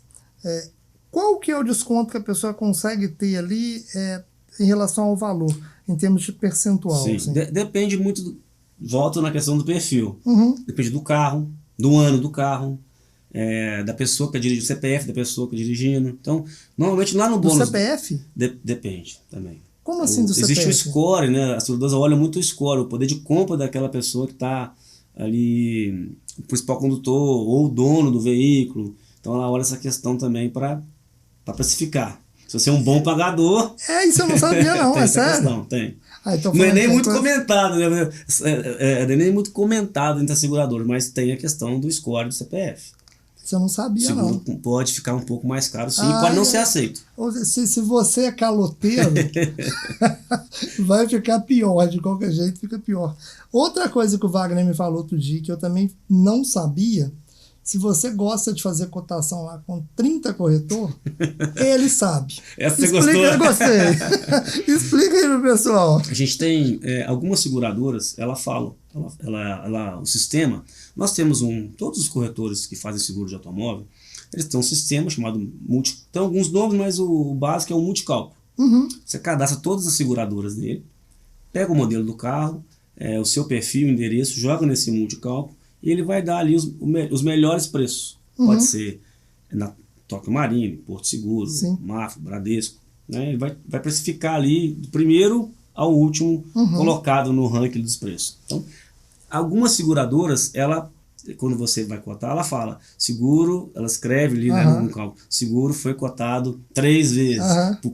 qual que é o desconto que a pessoa consegue ter ali em relação ao valor, em termos de percentual? Sim, assim? Depende muito, volto na questão do perfil. Depende do carro, do ano do carro, da pessoa que dirige, o CPF da pessoa que está dirigindo. Então, normalmente lá no bônus... Do CPF? Depende também. Como assim do CPF? Existe o score, né? As seguradoras olham muito o score, o poder de compra daquela pessoa que está ali, o principal condutor ou o dono do veículo. Então ela olha essa questão também para precificar. Se você é um bom pagador... Isso eu não sabia não, é sério? Questão, tem. Então não é nem muito comentado, né? Não é nem muito comentado entre as seguradoras, mas tem a questão do score do CPF. Você não sabia, seguro não. Pode ficar um pouco mais caro, sim, pode não ser aceito. Se você é caloteiro, vai ficar pior, de qualquer jeito fica pior. Outra coisa que o Wagner me falou outro dia, que eu também não sabia, se você gosta de fazer cotação lá com 30 corretor, ele sabe. Essa você gostou? Eu gostei. Explica aí pro pessoal. A gente tem algumas seguradoras, ela fala, o sistema, nós temos todos os corretores que fazem seguro de automóvel, eles têm um sistema chamado tem alguns nomes, mas o básico é um multicálculo. Você cadastra todas as seguradoras dele, pega o modelo do carro, o seu perfil, o endereço, joga nesse multicálculo e ele vai dar ali os melhores preços. Pode ser na Tóquio Marine, Porto Seguro, Mafra, Bradesco. Né? Ele vai precificar ali do primeiro ao último colocado no ranking dos preços. Então, algumas seguradoras, quando você vai cotar, ela fala, seguro, ela escreve ali no cálculo, seguro foi cotado 3 vezes, por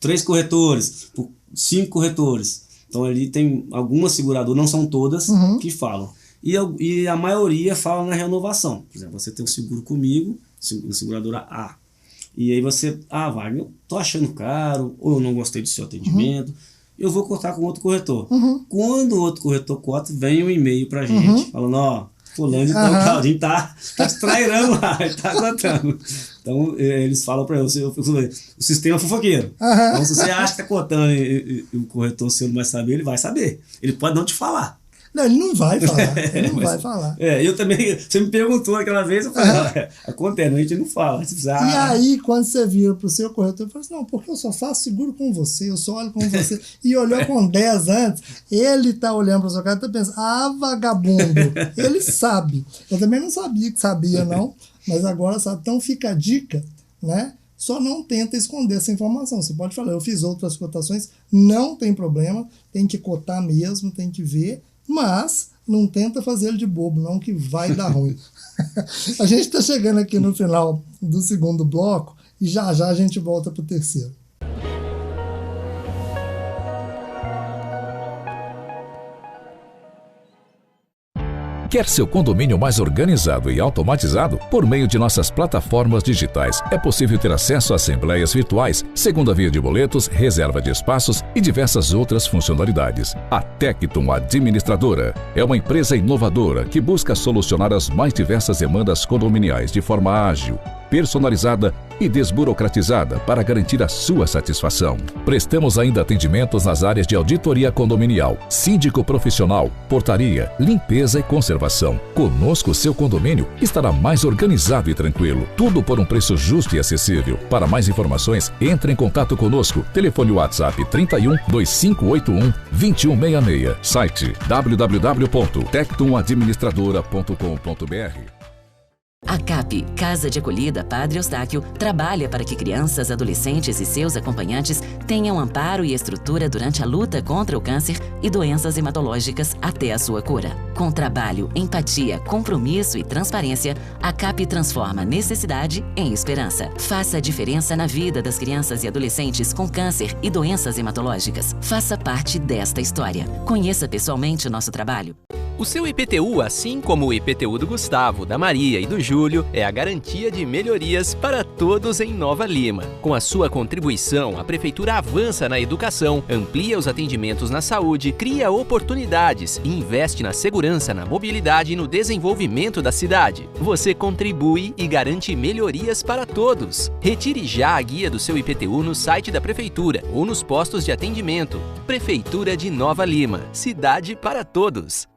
3 corretores, por 5 corretores. Então ali tem algumas seguradoras, não são todas, que falam. E a maioria fala na renovação. Por exemplo, você tem um seguro comigo, na seguradora A. E aí você, Wagner, eu tô achando caro, ou eu não gostei do seu atendimento, eu vou cotar com outro corretor. Quando o outro corretor cota, vem um e-mail pra gente, falando, fulano, então o Claudinho tá distrairando lá, ele tá cotando. Então, eles falam para eu, o sistema é fofoqueiro. Então, se você acha que tá cotando e o corretor seu não vai saber, ele vai saber. Ele pode não te falar. Não, ele não vai falar. Ele não vai falar. Eu também, você me perguntou aquela vez, eu falei, acontece, a gente não fala. E aí, quando você vira pro seu corretor, eu falo assim, não, porque eu só faço seguro com você, eu só olho com você. E olhou com 10 antes, ele tá olhando pro seu cara e tá pensando, vagabundo, ele sabe. Eu também não sabia que sabia, não, mas agora sabe. Então fica a dica, né? Só não tenta esconder essa informação. Você pode falar, eu fiz outras cotações, não tem problema, tem que cotar mesmo, tem que ver, mas não tenta fazer ele de bobo, não, que vai dar ruim. A gente está chegando aqui no final do segundo bloco e já a gente volta para o terceiro. Quer seu condomínio mais organizado e automatizado? Por meio de nossas plataformas digitais, é possível ter acesso a assembleias virtuais, segunda via de boletos, reserva de espaços e diversas outras funcionalidades. A Tectum Administradora é uma empresa inovadora que busca solucionar as mais diversas demandas condominiais de forma ágil, personalizada e desburocratizada para garantir a sua satisfação. Prestamos ainda atendimentos nas áreas de auditoria condominial, síndico profissional, portaria, limpeza e conservação. Conosco, seu condomínio estará mais organizado e tranquilo. Tudo por um preço justo e acessível. Para mais informações, entre em contato conosco. Telefone WhatsApp 31 2581 2166. Site www.tectumadministradora.com.br. A CAP, Casa de Acolhida Padre Eustáquio, trabalha para que crianças, adolescentes e seus acompanhantes tenham amparo e estrutura durante a luta contra o câncer e doenças hematológicas até a sua cura. Com trabalho, empatia, compromisso e transparência, a CAP transforma necessidade em esperança. Faça a diferença na vida das crianças e adolescentes com câncer e doenças hematológicas. Faça parte desta história. Conheça pessoalmente o nosso trabalho. O seu IPTU, assim como o IPTU do Gustavo, da Maria e do Júlio, é a garantia de melhorias para todos em Nova Lima. Com a sua contribuição, a Prefeitura avança na educação, amplia os atendimentos na saúde, cria oportunidades e investe na segurança, na mobilidade e no desenvolvimento da cidade. Você contribui e garante melhorias para todos. Retire já a guia do seu IPTU no site da Prefeitura ou nos postos de atendimento. Prefeitura de Nova Lima, cidade para todos.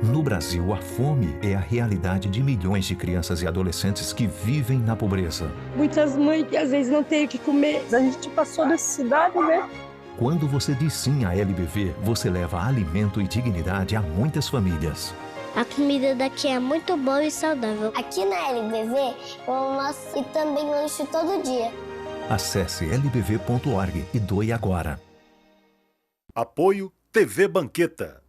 No Brasil, a fome é a realidade de milhões de crianças e adolescentes que vivem na pobreza. Muitas mães que às vezes não têm o que comer. A gente passou necessidade, né? Quando você diz sim à LBV, você leva alimento e dignidade a muitas famílias. A comida daqui é muito boa e saudável. Aqui na LBV, eu almoço e também lancho todo dia. Acesse lbv.org e doe agora. Apoio TV Banqueta.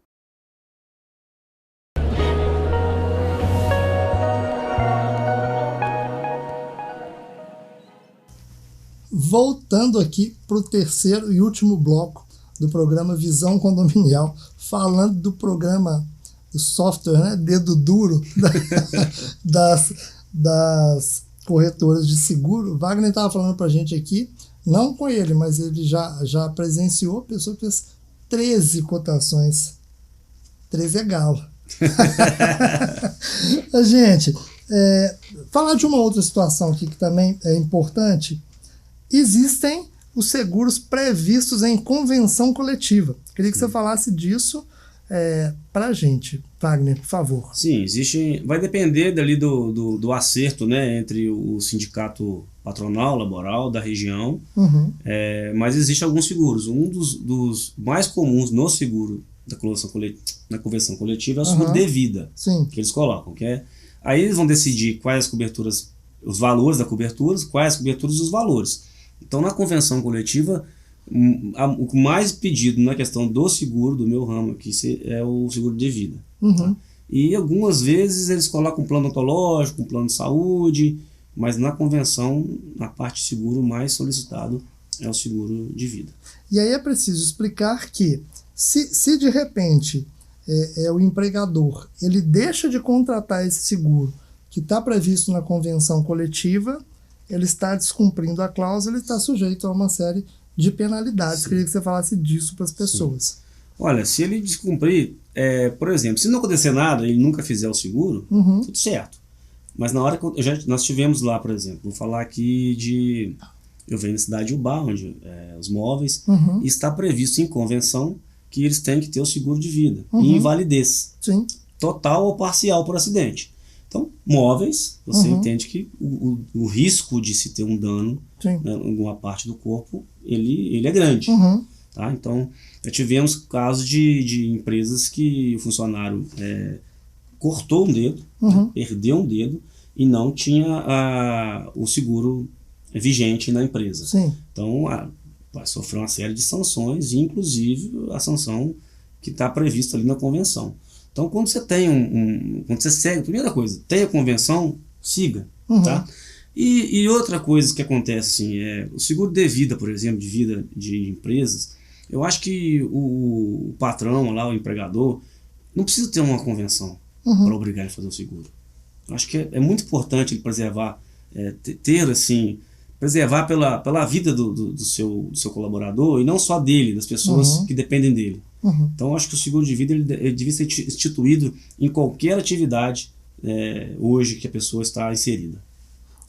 Voltando aqui para o terceiro e último bloco do programa Visão Condominial, falando do programa, do software, né, dedo duro das corretoras de seguro. Wagner estava falando para a gente aqui, não com ele, mas ele já presenciou, a pessoa fez 13 cotações. 13 é galo. Gente, falar de uma outra situação aqui que também é importante. Existem os seguros previstos em convenção coletiva. Queria que você falasse disso, para a gente. Wagner, por favor. Sim, vai depender dali do acerto, né, entre o sindicato patronal, laboral, da região, mas existe alguns seguros. Um dos mais comuns no seguro na convenção coletiva é o seguro de vida, que eles colocam, aí eles vão decidir quais as coberturas, os valores da cobertura, quais as coberturas e os valores. Então, na convenção coletiva, o mais pedido na questão do seguro, do meu ramo aqui, é o seguro de vida. Tá? E algumas vezes eles colocam um plano odontológico, um plano de saúde, mas na convenção, na parte de seguro, o mais solicitado é o seguro de vida. E aí é preciso explicar que, se de repente o empregador ele deixa de contratar esse seguro que está previsto na convenção coletiva, ele está descumprindo a cláusula, ele está sujeito a uma série de penalidades. Queria que você falasse disso para as pessoas. Olha, se ele descumprir, por exemplo, se não acontecer nada e ele nunca fizer o seguro, tudo certo. Mas na hora que nós tivemos lá, por exemplo, vou falar aqui eu venho na cidade de Ubá, onde os móveis, e está previsto em convenção que eles têm que ter o seguro de vida e invalidez total ou parcial por acidente. Então, móveis, você entende que o risco de se ter um dano em alguma parte do corpo, ele é grande. Tá? Então, já tivemos casos de empresas que o funcionário cortou um dedo, perdeu um dedo e não tinha o seguro vigente na empresa. Então, vai sofrer uma série de sanções, inclusive a sanção que está prevista ali na convenção. Então, quando você tem quando você segue, primeira coisa, tem a convenção, siga. Tá? E outra coisa que acontece, assim, o seguro de vida, por exemplo, de vida de empresas, eu acho que o patrão lá, o empregador, não precisa ter uma convenção para obrigar ele a fazer o seguro. Eu acho que é muito importante ele preservar, preservar pela vida do seu colaborador, e não só dele, das pessoas que dependem dele. Então, eu acho que o seguro de vida ele devia ser instituído em qualquer atividade hoje que a pessoa está inserida.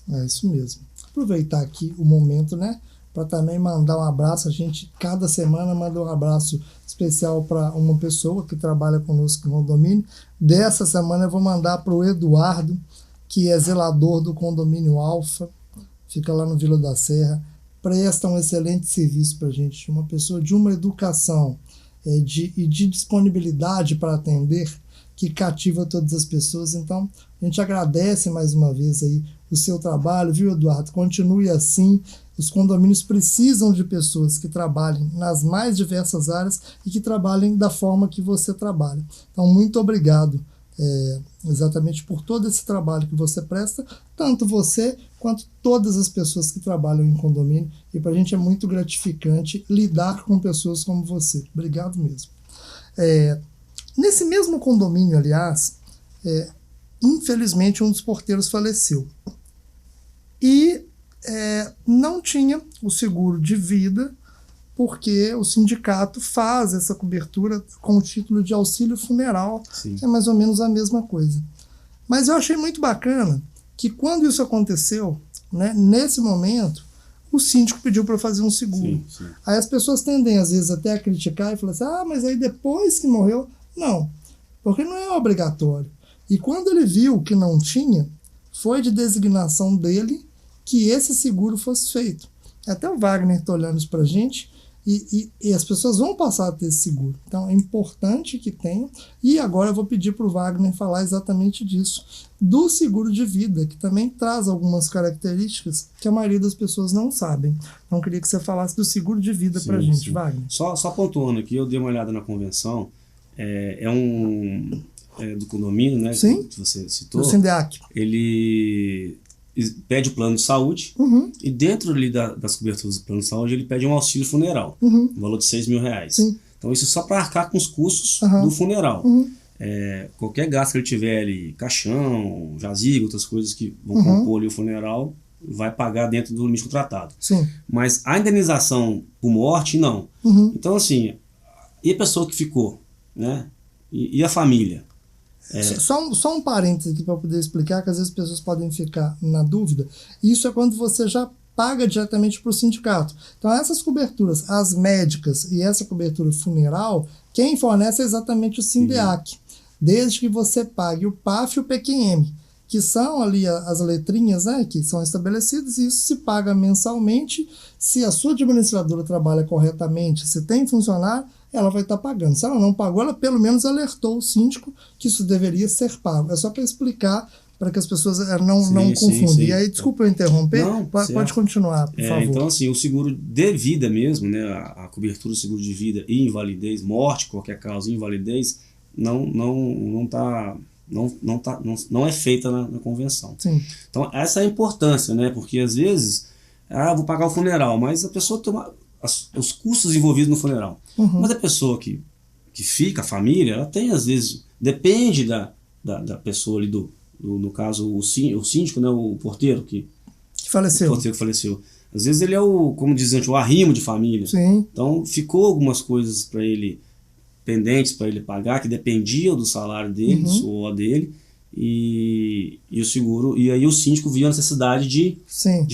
É isso mesmo. Aproveitar aqui o momento, né, para também mandar um abraço. A gente, cada semana, manda um abraço especial para uma pessoa que trabalha conosco no condomínio. Dessa semana eu vou mandar para o Eduardo, que é zelador do condomínio Alfa, fica lá no Vila da Serra, presta um excelente serviço para a gente, uma pessoa de uma educação e de disponibilidade para atender, que cativa todas as pessoas. Então, a gente agradece mais uma vez aí o seu trabalho, viu, Eduardo? Continue assim. Os condomínios precisam de pessoas que trabalhem nas mais diversas áreas e que trabalhem da forma que você trabalha. Então, muito obrigado exatamente por todo esse trabalho que você presta, tanto você quanto todas as pessoas que trabalham em condomínio, e para a gente é muito gratificante lidar com pessoas como você. Obrigado mesmo. Nesse mesmo condomínio, aliás, infelizmente um dos porteiros faleceu e não tinha o seguro de vida, porque o sindicato faz essa cobertura com o título de auxílio funeral, que é mais ou menos a mesma coisa. Mas eu achei muito bacana que quando isso aconteceu, né, nesse momento, o síndico pediu para fazer um seguro. Aí as pessoas tendem, às vezes, até a criticar e falar assim, mas aí depois que morreu... Não, porque não é obrigatório. E quando ele viu que não tinha, foi de designação dele que esse seguro fosse feito. Até o Wagner está olhando isso para a gente, e as pessoas vão passar a ter esse seguro. Então é importante que tenham. E agora eu vou pedir para o Wagner falar exatamente disso, do seguro de vida, que também traz algumas características que a maioria das pessoas não sabem. Então eu queria que você falasse do seguro de vida para a gente, Wagner. Só pontuando aqui, eu dei uma olhada na convenção, do condomínio, né, que você citou. Do SINDEAC. Ele pede o plano de saúde, e dentro ali das coberturas do plano de saúde ele pede um auxílio funeral, no valor de R$6.000. Então isso é só para arcar com os custos do funeral. Qualquer gasto que ele tiver ali, caixão, jazigo, outras coisas que vão compor ali o funeral, vai pagar dentro do limite contratado. Mas a indenização por morte, não. Então assim, e a pessoa que ficou, né? E a família? Só um parênteses aqui para poder explicar, que às vezes as pessoas podem ficar na dúvida. Isso é quando você já paga diretamente para o sindicato. Então essas coberturas, as médicas e essa cobertura funeral, Quem fornece é exatamente o SINDEAC, desde que você pague o PAF e o PQM, que são ali as letrinhas, né, que são estabelecidas, e isso se paga mensalmente. Se a sua administradora trabalha corretamente, se tem funcionário, ela vai estar pagando. Se ela não pagou, ela pelo menos alertou o síndico que isso deveria ser pago. É só para explicar, para que as pessoas não confundam. Sim. E aí, desculpa eu interromper, Não, pode continuar, por favor. Então, assim, o seguro de vida mesmo, né, a cobertura do seguro de vida e invalidez, morte, qualquer causa, invalidez, não é feita na convenção. Sim. Então, essa é a importância, né, porque às vezes, vou pagar o funeral, mas a pessoa tem os custos envolvidos no funeral. Mas a pessoa que fica, a família, ela tem, às vezes, depende da pessoa ali, no caso, o síndico, né, o porteiro que faleceu. O porteiro que faleceu. Às vezes ele é como dizem, o arrimo de família. Sim. Então, ficou algumas coisas para ele, pendentes para ele pagar, que dependiam do salário dele, do suor dele, e o seguro, e aí o síndico viu a necessidade de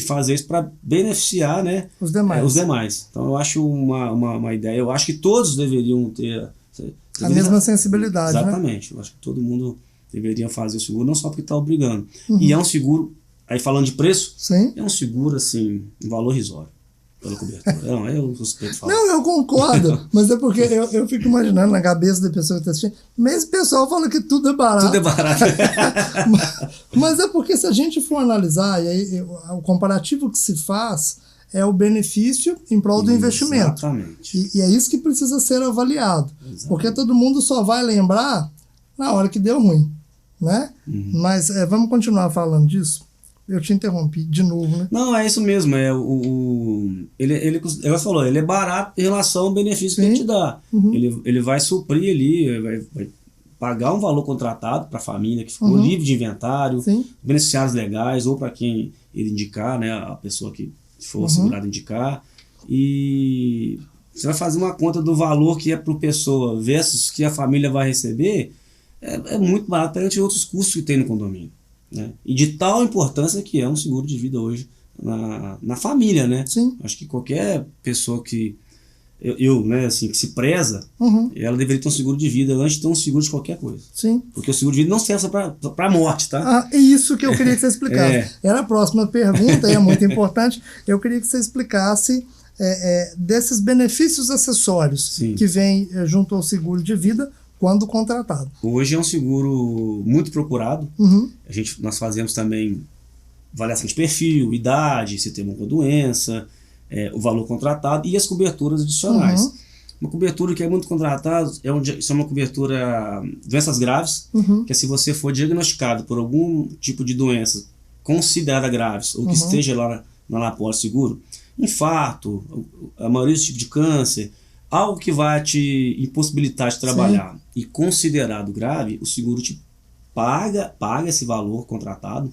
fazer isso para beneficiar, né, os demais. Então eu acho uma ideia, eu acho que todos deveriam ter a mesma sensibilidade. Exatamente, né? Eu acho que todo mundo deveria fazer o seguro, não só porque está obrigando. Uhum. E é um seguro, aí falando de preço, Sim. É um seguro assim, um valor irrisório pela cobertura. Não, eu suspeito falar. Não, eu concordo, mas é porque eu fico imaginando na cabeça da pessoa que está assistindo, mesmo o pessoal fala que tudo é barato. Tudo é barato. mas é porque se a gente for analisar, e aí, o comparativo que se faz é o benefício em prol do investimento. Exatamente. E é isso que precisa ser avaliado. Exatamente. Porque todo mundo só vai lembrar na hora que deu ruim, né? Uhum. Mas vamos continuar falando disso? Eu te interrompi de novo, né? Não, é isso mesmo. Ele falou, ele é barato em relação ao benefício que ele te dá. Uhum. Ele vai suprir ali, vai pagar um valor contratado para a família que ficou livre de inventário, beneficiários legais, ou para quem ele indicar, né, a pessoa que for segurada indicar. E você vai fazer uma conta do valor que é para a pessoa versus que a família vai receber, é muito barato perante outros custos que tem no condomínio. Né? E de tal importância que é um seguro de vida hoje na família, né? Sim. Acho que qualquer pessoa que né, assim, que se preza, ela deveria ter um seguro de vida antes de ter um seguro de qualquer coisa. Sim. Porque o seguro de vida não serve para a morte, tá? É isso que eu queria que você explicasse. Era a próxima pergunta, e é muito importante. Eu queria que você explicasse desses benefícios acessórios que vêm junto ao seguro de vida quando contratado. Hoje é um seguro muito procurado. Nós fazemos também avaliação de perfil, idade, se tem alguma doença, o valor contratado e as coberturas adicionais. Uma cobertura que é muito contratada é uma cobertura doenças graves, que é se você for diagnosticado por algum tipo de doença considerada graves ou que esteja lá na pólice seguro, infarto, a maioria dos tipos de câncer, algo que vai te impossibilitar de trabalhar e considerado grave, o seguro te paga esse valor contratado,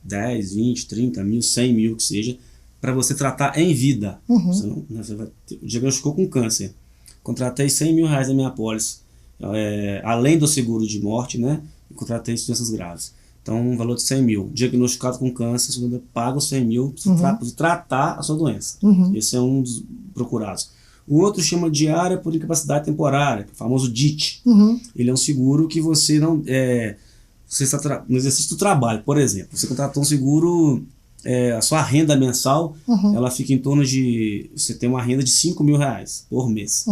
10, 20, 30 mil, 100 mil, que seja, para você tratar em vida. Você diagnosticou com câncer, contratei 100 mil reais na minha apólice, além do seguro de morte, né? Contratei doenças graves. Então, um valor de 100 mil. Diagnosticado com câncer, você paga os 100 mil para tratar a sua doença. Esse é um dos procurados. O outro chama diária por incapacidade temporária, o famoso DIT. Ele é um seguro que você não... você está no exercício do trabalho, por exemplo. Você contratou um seguro, a sua renda mensal, ela fica em torno de... Você tem uma renda de 5 mil reais por mês.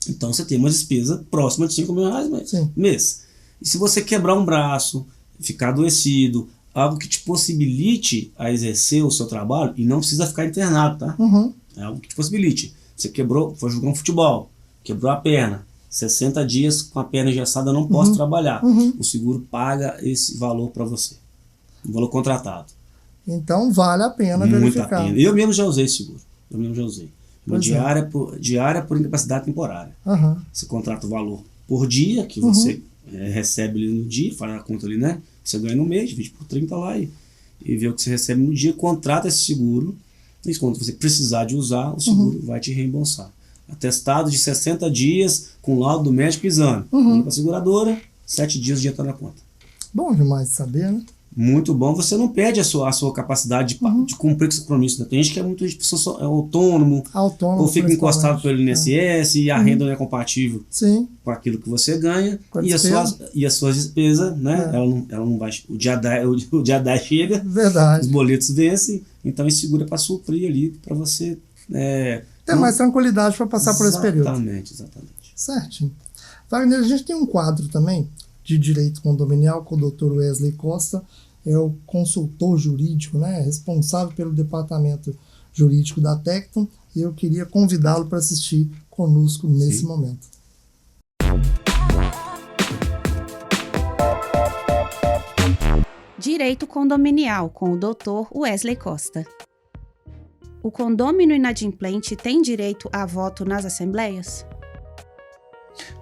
Então você tem uma despesa próxima de 5 mil reais mês. E se você quebrar um braço, ficar adoecido, algo que te possibilite a exercer o seu trabalho, e não precisa ficar internado, tá? É algo que te possibilite. Você foi jogar um futebol, quebrou a perna, 60 dias com a perna engessada, não posso trabalhar. O seguro paga esse valor para você, um valor contratado. Então vale a pena verificar. Muito a pena. Eu mesmo já usei esse seguro, Uma diária por incapacidade temporária. Você contrata o valor por dia, que você recebe ali no dia, faz a conta ali, né? Você ganha no mês, divide por 30 lá e vê o que você recebe no dia, contrata esse seguro. E quando você precisar de usar, o seguro vai te reembolsar. Atestado de 60 dias com laudo do médico e exame. Manda para a seguradora, 7 dias o dinheiro está na conta. Bom demais de saber, né? Muito bom, você não perde a sua capacidade de cumprir esse compromisso. Né? Tem gente que é muito autônomo, ou fica encostado pelo INSS e a renda não é compatível com aquilo que você ganha e as suas despesas, né? Ela não vai. O dia 10 chega, verdade. Os boletos vencem, então esse seguro é para suprir ali, para você ter mais tranquilidade para passar por esse período. Exatamente. Certinho. Wagner, a gente tem um quadro também de direito condominial com o Dr. Wesley Costa, é o consultor jurídico, né, responsável pelo departamento jurídico da Tecton, e eu queria convidá-lo para assistir conosco nesse momento. Direito condominial com o Dr. Wesley Costa. O condômino inadimplente tem direito a voto nas assembleias?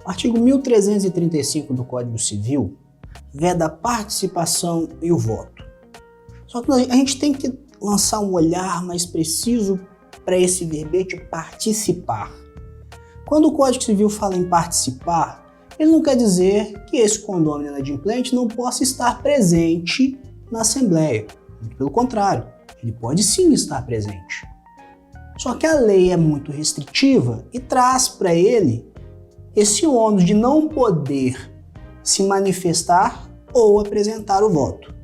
O artigo 1335 do Código Civil veda a participação e o voto. Só que a gente tem que lançar um olhar mais preciso para esse verbete participar. Quando o Código Civil fala em participar, ele não quer dizer que esse condômino inadimplente não possa estar presente na Assembleia. Muito pelo contrário, ele pode sim estar presente. Só que a lei é muito restritiva e traz para ele esse ônus de não poder se manifestar ou apresentar o voto.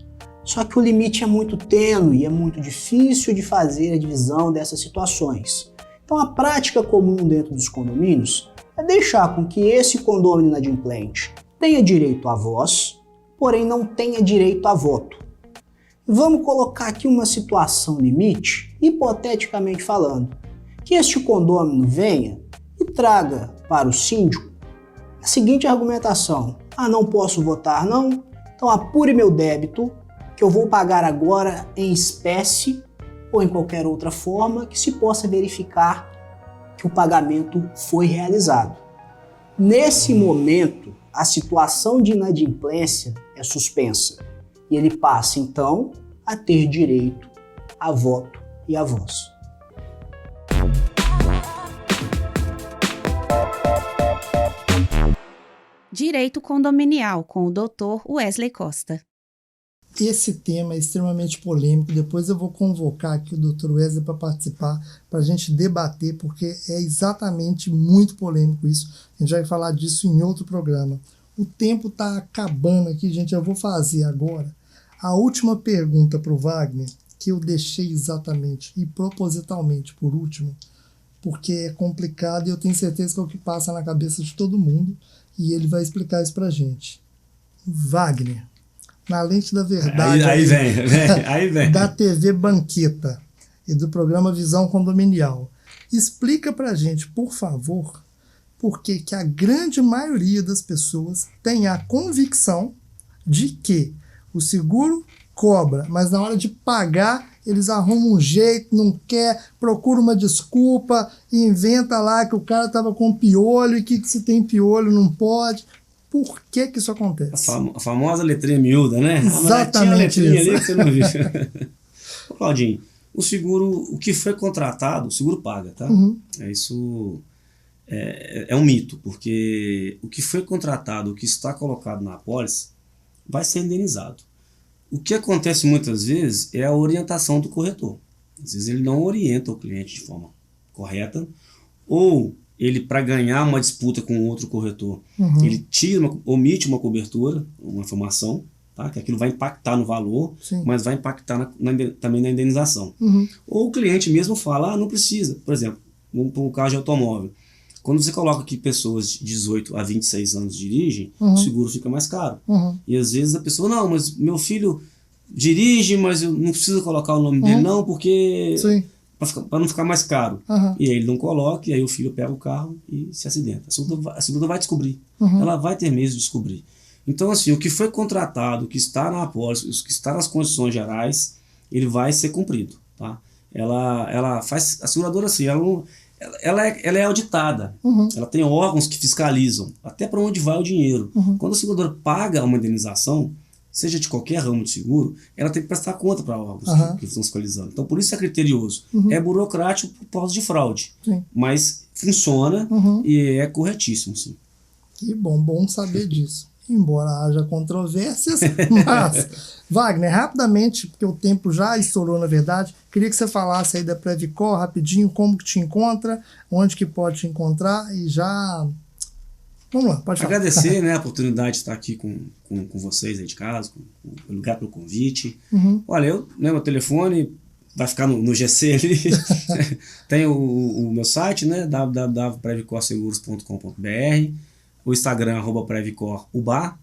Só que o limite é muito tênue e é muito difícil de fazer a divisão dessas situações. Então a prática comum dentro dos condomínios é deixar com que esse condômino inadimplente tenha direito à voz, porém não tenha direito a voto. Vamos colocar aqui uma situação limite, hipoteticamente falando, que este condômino venha e traga para o síndico a seguinte argumentação: não posso votar não, então apure meu débito, que eu vou pagar agora em espécie ou em qualquer outra forma que se possa verificar que o pagamento foi realizado. Nesse momento, a situação de inadimplência é suspensa e ele passa então a ter direito a voto e a voz. Direito condominial com o Dr. Wesley Costa. Esse tema é extremamente polêmico. Depois eu vou convocar aqui o Dr. Wesley para participar, para a gente debater, porque é exatamente muito polêmico isso. A gente vai falar disso em outro programa. O tempo está acabando aqui, gente. Eu vou fazer agora a última pergunta para o Wagner, que eu deixei exatamente e propositalmente por último, porque é complicado e eu tenho certeza que é o que passa na cabeça de todo mundo, e ele vai explicar isso para a gente. Wagner, na lente da verdade aí vem. Da TV Banqueta e do programa Visão Condominial, explica para a gente, por favor, por que a grande maioria das pessoas tem a convicção de que o seguro cobra, mas na hora de pagar eles arrumam um jeito, não quer, procura uma desculpa, inventa lá que o cara estava com piolho e que se tem piolho não pode. Por que isso acontece? A famosa letrinha miúda, né? Exatamente a letrinha isso. Ali que você não viu. Claudinho, o seguro, o que foi contratado, o seguro paga, tá? Isso é um mito, porque o que foi contratado, o que está colocado na apólice, vai ser indenizado. O que acontece muitas vezes é a orientação do corretor. Às vezes ele não orienta o cliente de forma correta, ou ele, para ganhar uma disputa com outro corretor, ele omite uma cobertura, uma informação, tá? Que aquilo vai impactar no valor, mas vai impactar também na indenização. Ou o cliente mesmo fala, não precisa. Por exemplo, um carro de automóvel. Quando você coloca que pessoas de 18 a 26 anos dirigem, o seguro fica mais caro. E às vezes a pessoa, não, mas meu filho dirige, mas eu não preciso colocar o nome dele não, porque para não ficar mais caro. E aí ele não coloca, e aí o filho pega o carro e se acidenta. A segunda vai descobrir. Ela vai ter medo de descobrir. Então, assim, o que foi contratado, o que está na apólice, o que está nas condições gerais, ele vai ser cumprido. Tá? Ela faz, a seguradora assim, ela é auditada, ela tem órgãos que fiscalizam até para onde vai o dinheiro. Quando a seguradora paga uma indenização, seja de qualquer ramo de seguro, ela tem que prestar conta para órgãos que estão fiscalizando. Então, por isso é criterioso. É burocrático por causa de fraude, mas funciona e é corretíssimo. Sim. Que bom saber disso. embora haja controvérsias, mas, Wagner, rapidamente, porque o tempo já estourou, na verdade, queria que você falasse aí da Previcor rapidinho, como que te encontra, onde que pode te encontrar e já... Vamos lá, pode falar. Agradecer, né, a oportunidade de estar aqui com vocês aí de casa, obrigado pelo convite. Olha, meu telefone vai ficar no GC ali. Tem o meu site, né, www.previcorseguros.com.br, o Instagram, @previcorubá,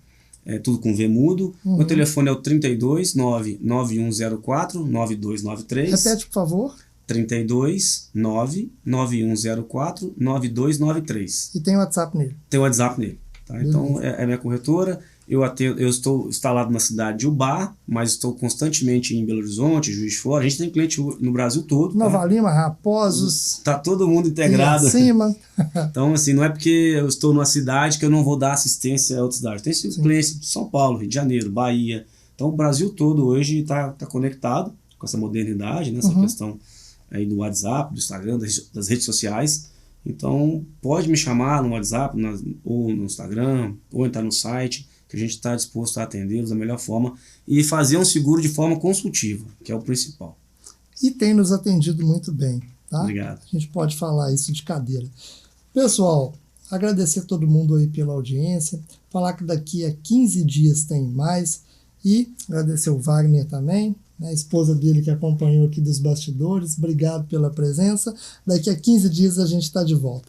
tudo com V mudo. Meu telefone é o 32 99104 9293. Repete, por favor. 32 99104 9293. E tem WhatsApp nele? Tem WhatsApp nele. Tá? Então, é minha corretora. Eu estou instalado na cidade de Ubá, mas estou constantemente em Belo Horizonte, Juiz de Fora. A gente tem cliente no Brasil todo. Nova Lima, Raposos. Tá todo mundo integrado. Acima. Então, assim, não é porque eu estou numa cidade que eu não vou dar assistência a outras cidades. Tem clientes de São Paulo, Rio de Janeiro, Bahia. Então, o Brasil todo hoje está conectado com essa modernidade, né? Essa questão aí do WhatsApp, do Instagram, das redes sociais. Então, pode me chamar no WhatsApp, ou no Instagram, ou entrar no site, que a gente está disposto a atendê-los da melhor forma e fazer um seguro de forma consultiva, que é o principal. E tem nos atendido muito bem, tá? Obrigado. A gente pode falar isso de cadeira. Pessoal, agradecer a todo mundo aí pela audiência, falar que daqui a 15 dias tem mais e agradecer o Wagner também, a esposa dele que acompanhou aqui dos bastidores. Obrigado pela presença. Daqui a 15 dias a gente está de volta.